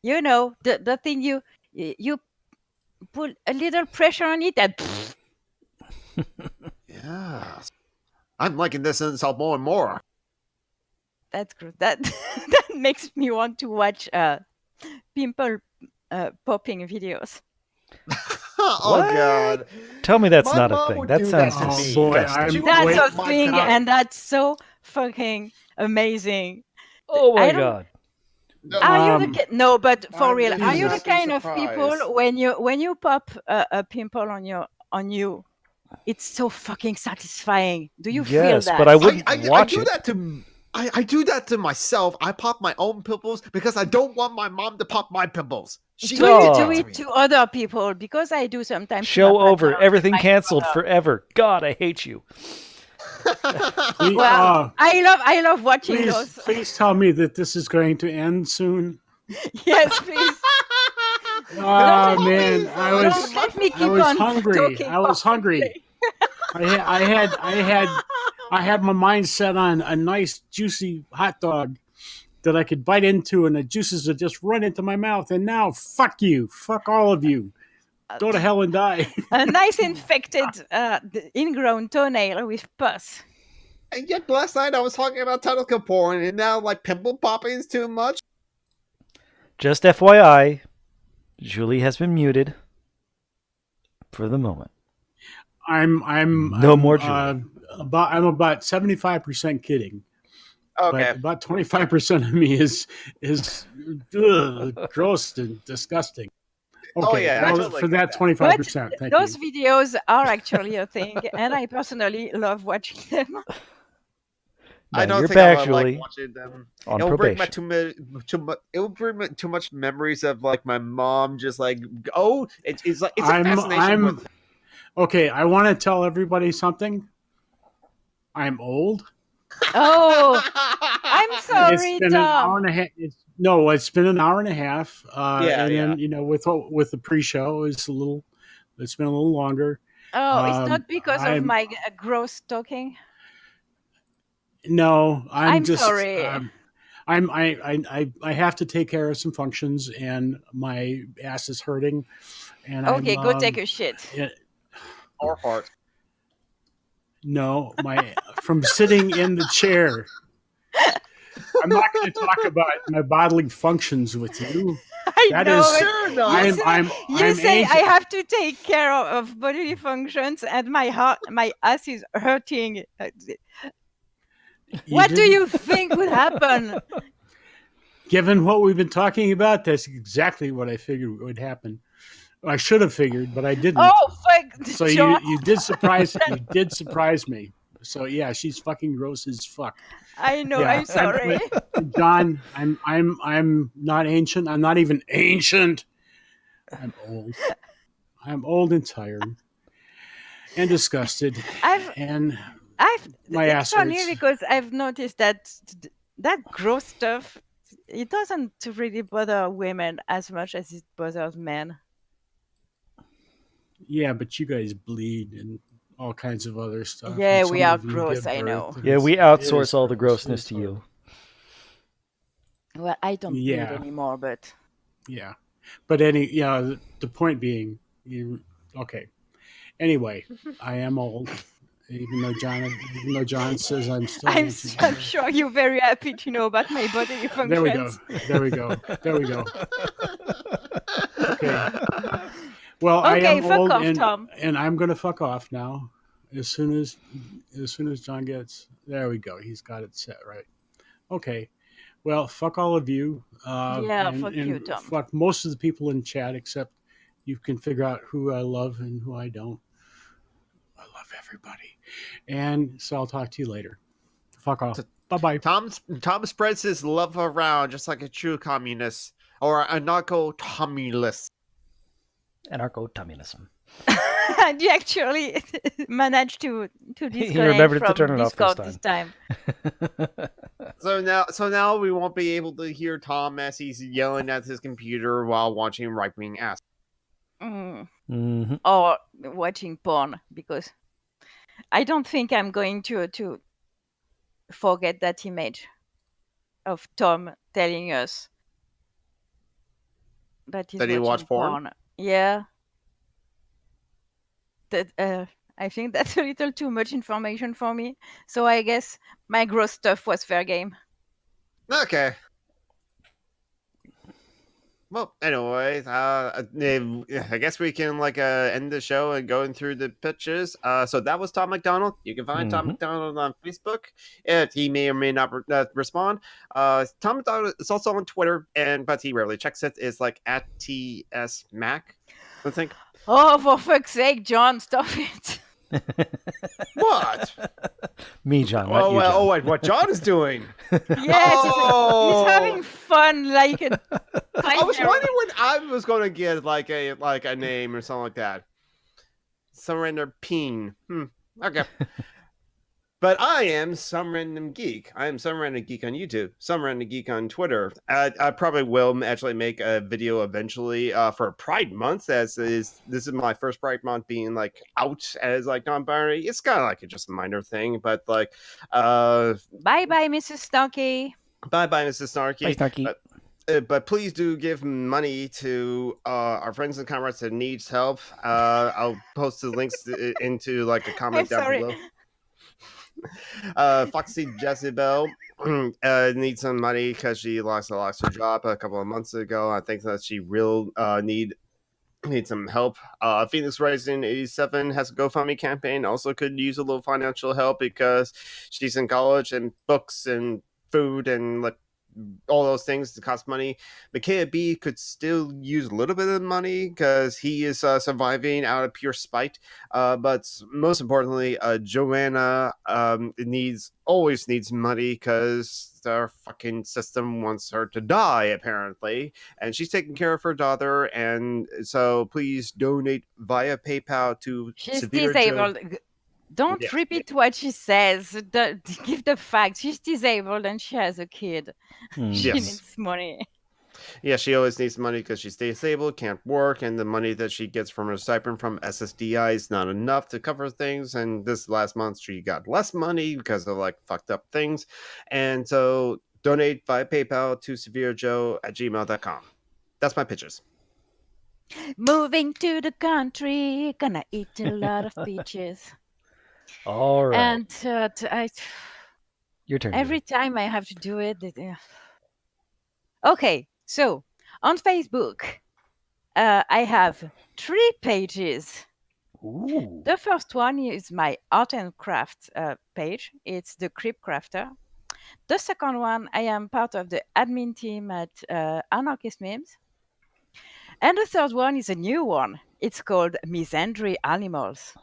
You know, the thing you put a little pressure on it and Yeah, I'm liking this insult more and more. that's good. That that makes me want to watch pimple popping videos. Oh What? god, Tell me that's My not a mom thing. would That do sounds that to me. Oh, boy, disgusting. I'm- She would That's Wait, a my thing, God. and that's so fucking amazing. Oh my I don't- god. Are you the no? But for I'm real, gonna are be you the happy kind of surprised. people when you pop a pimple on you, it's so fucking satisfying. Do you feel Yes, that? but I wouldn't I watch do it. that to I do that to myself. I pop my own pimples because I don't want my mom to pop my pimples. She Do you Oh. do it to other people? Because I do sometimes. to Show my over. partner, Everything my canceled brother. forever. God, I hate you. We- Well, I love watching please, those. please tell me that this is going to end soon. Yes, please. Oh Don't man, I was Don't let me keep I was on hungry. talking I was hungry. I had my mind set on a nice juicy hot dog that I could bite into, and the juices would just run into my mouth. And now, fuck you, fuck all of you, go to hell and die. A nice infected, ingrown toenail with pus. And yet last night I was talking about tentacle porn, and now like pimple popping is too much. Just FYI, Julie has been muted for the moment. I'm more Julie. I'm about 75% kidding, Okay, but about 25% of me is gross and disgusting. Okay, Oh, yeah, I well, totally for get that that. 25%, thank Those you. videos are actually a thing, and I personally love watching them. I No, don't you're think I back, would like Julie. watching them. On It'll bring back probation. it'll bring back too much memories of like my mom just like it's like it's a fascination I'm with okay. I want to tell everybody something. I'm old. Oh, I'm sorry, It's been an hour Tom. and a half. It's been an hour and a half. Yeah, and yeah. then with the pre-show, it's been a little longer. Oh, it's not because of I'm- my gross talking. No, I'm just. sorry. I have to take care of some functions, and my ass is hurting. And Okay, I'm, go take a shit. our heart. No, from sitting in the chair. I'm not going to talk about my bodily functions with you. I That know is- it. Sure, no. You say ancient. I have to take care of bodily functions, and my ass is hurting. What do didn't- you think would happen? Given what we've been talking about, that's exactly what I figured would happen. I should have figured, but I didn't. Oh, fuck, So John. you did surprise me. So yeah, she's fucking gross as fuck. I know. Yeah, I'm sorry. John, I'm not ancient. I'm not even ancient. I'm old. I'm old and tired and disgusted. And my It's ass funny hurts. because I've noticed that that gross stuff, it doesn't really bother women as much as it bothers men. Yeah, but you guys bleed and all kinds of other stuff. Yeah, And we some are of you gross, give I birth. know. And Yeah, we it outsource is all the gross. grossness It's to you. horrible. Well, I don't bleed Yeah, anymore, but yeah. But the point being, okay. Anyway, I am old, even though John says I'm still ancient. I'm sure you're very happy to know about my bodily There we go. functions. There we go. There we go. Okay. Well, I Okay, am fuck old, off, Tom. and I'm gonna fuck off now. As soon as John gets there, we go. He's got it set right. Okay. Well, fuck all of you, Yeah, fuck you, and Tom. fuck most of the people in chat, except you can figure out who I love and who I don't. I love everybody, and so I'll talk to you later. Fuck off. Bye bye. Tom spreads his love around just like a true communist or a Anarcho-Tomunist. Anarcho-Tomunism. And you actually managed to disconnect remembered to from turn it off Discord this this time. So now we won't be able to hear Tom as he's yelling at his computer while watching right-wing ass. Mm-hmm. Or watching porn, because I don't think I'm going to forget that image of Tom telling us that he's That he watching watched porn? Yeah. That I think that's a little too much information for me. So I guess my gross stuff was fair game. Okay. Well, anyway, I guess we can end the show and going through the pictures. So that was Tom McDonald. You can find Tom McDonald on Facebook. He may or may not respond. Tom McDonald is also on Twitter, but he rarely checks it. It's like at TSMac, I think. Oh, for fuck's sake, John, stop it. What? Me, John. Not you, John. Wait, what John is doing? Yes, he's having fun like a I was wondering when I was going to get like a name or something like that. Some random peen. Okay. But I am some random geek. I am some random geek on YouTube, some random geek on Twitter. I probably will actually make a video eventually for Pride Month. This is my first Pride Month being like out as like non-binary. It's kind of like just a minor thing, but like bye bye, Mrs. Snarky. Bye bye, Mrs. Snarky. Bye, Snarky. But please do give money to our friends and comrades that needs help. I'll post the links into like a comment down below. Foxy Jezebel needs some money because she lost her job a couple of months ago. I think that she will need some help. Phoenix Rising 87 has a GoFundMe campaign. Also could use a little financial help because she's in college and books and food and like all those things that cost money. Micaiah B could still use a little bit of money because he is surviving out of pure spite. But most importantly, Joanna always needs money because their fucking system wants her to die, apparently. And she's taking care of her daughter. And so please donate via PayPal to She's Severe disabled. Joe. Don't repeat what she says. Give the facts. She's disabled and she has a kid. She needs money. Yeah, she always needs money because she's disabled, can't work, and the money that she gets from her stipend from SSDI is not enough to cover things. And this last month, she got less money because of like fucked up things. And so donate via PayPal to severejoe@gmail.com. That's my pitches. Moving to the country, gonna eat a lot of peaches. All right. And your turn. Every time I have to do it. Okay, so on Facebook, I have 3 pages. Ooh. The first one is my art and craft page. It's the Crypt Crafter. The second one, I am part of the admin team at Anarchist Memes. And the third one is a new one. It's called Misandry Animals.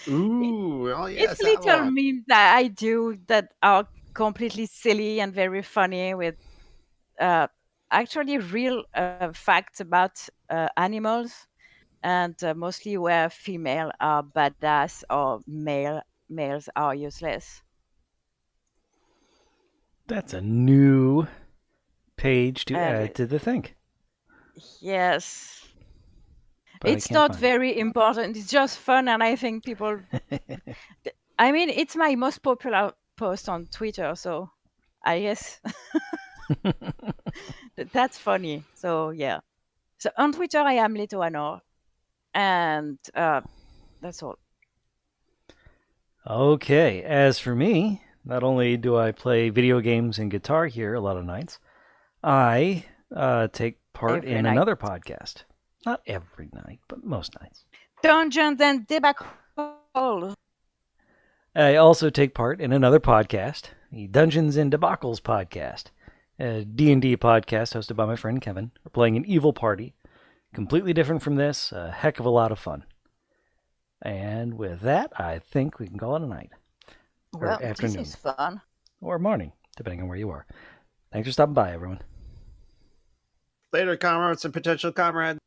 Ooh, oh yes, It's that little one. memes that I do that are completely silly and very funny with uh, actually real facts about animals, and mostly where female are badass or males are useless. That's a new page to And add to the thing, yes, but I it's can't not find it. very important. It's just fun, and I think people. I mean, it's my most popular post on Twitter, so I guess that's funny. So yeah. So on Twitter, I am Little Anor, and that's all. Okay, as for me, not only do I play video games and guitar here a lot of nights, I take part Every in night. another podcast. Not every night, but most nights. Dungeons and Debacles. I also take part in another podcast, the Dungeons and Debacles podcast, a D&D podcast hosted by my friend Kevin. We're playing an evil party, completely different from this, a heck of a lot of fun. And with that, I think we can call it a night. Well, or afternoon. this is fun. Or morning, depending on where you are. Thanks for stopping by, everyone. Later, comrades and potential comrades.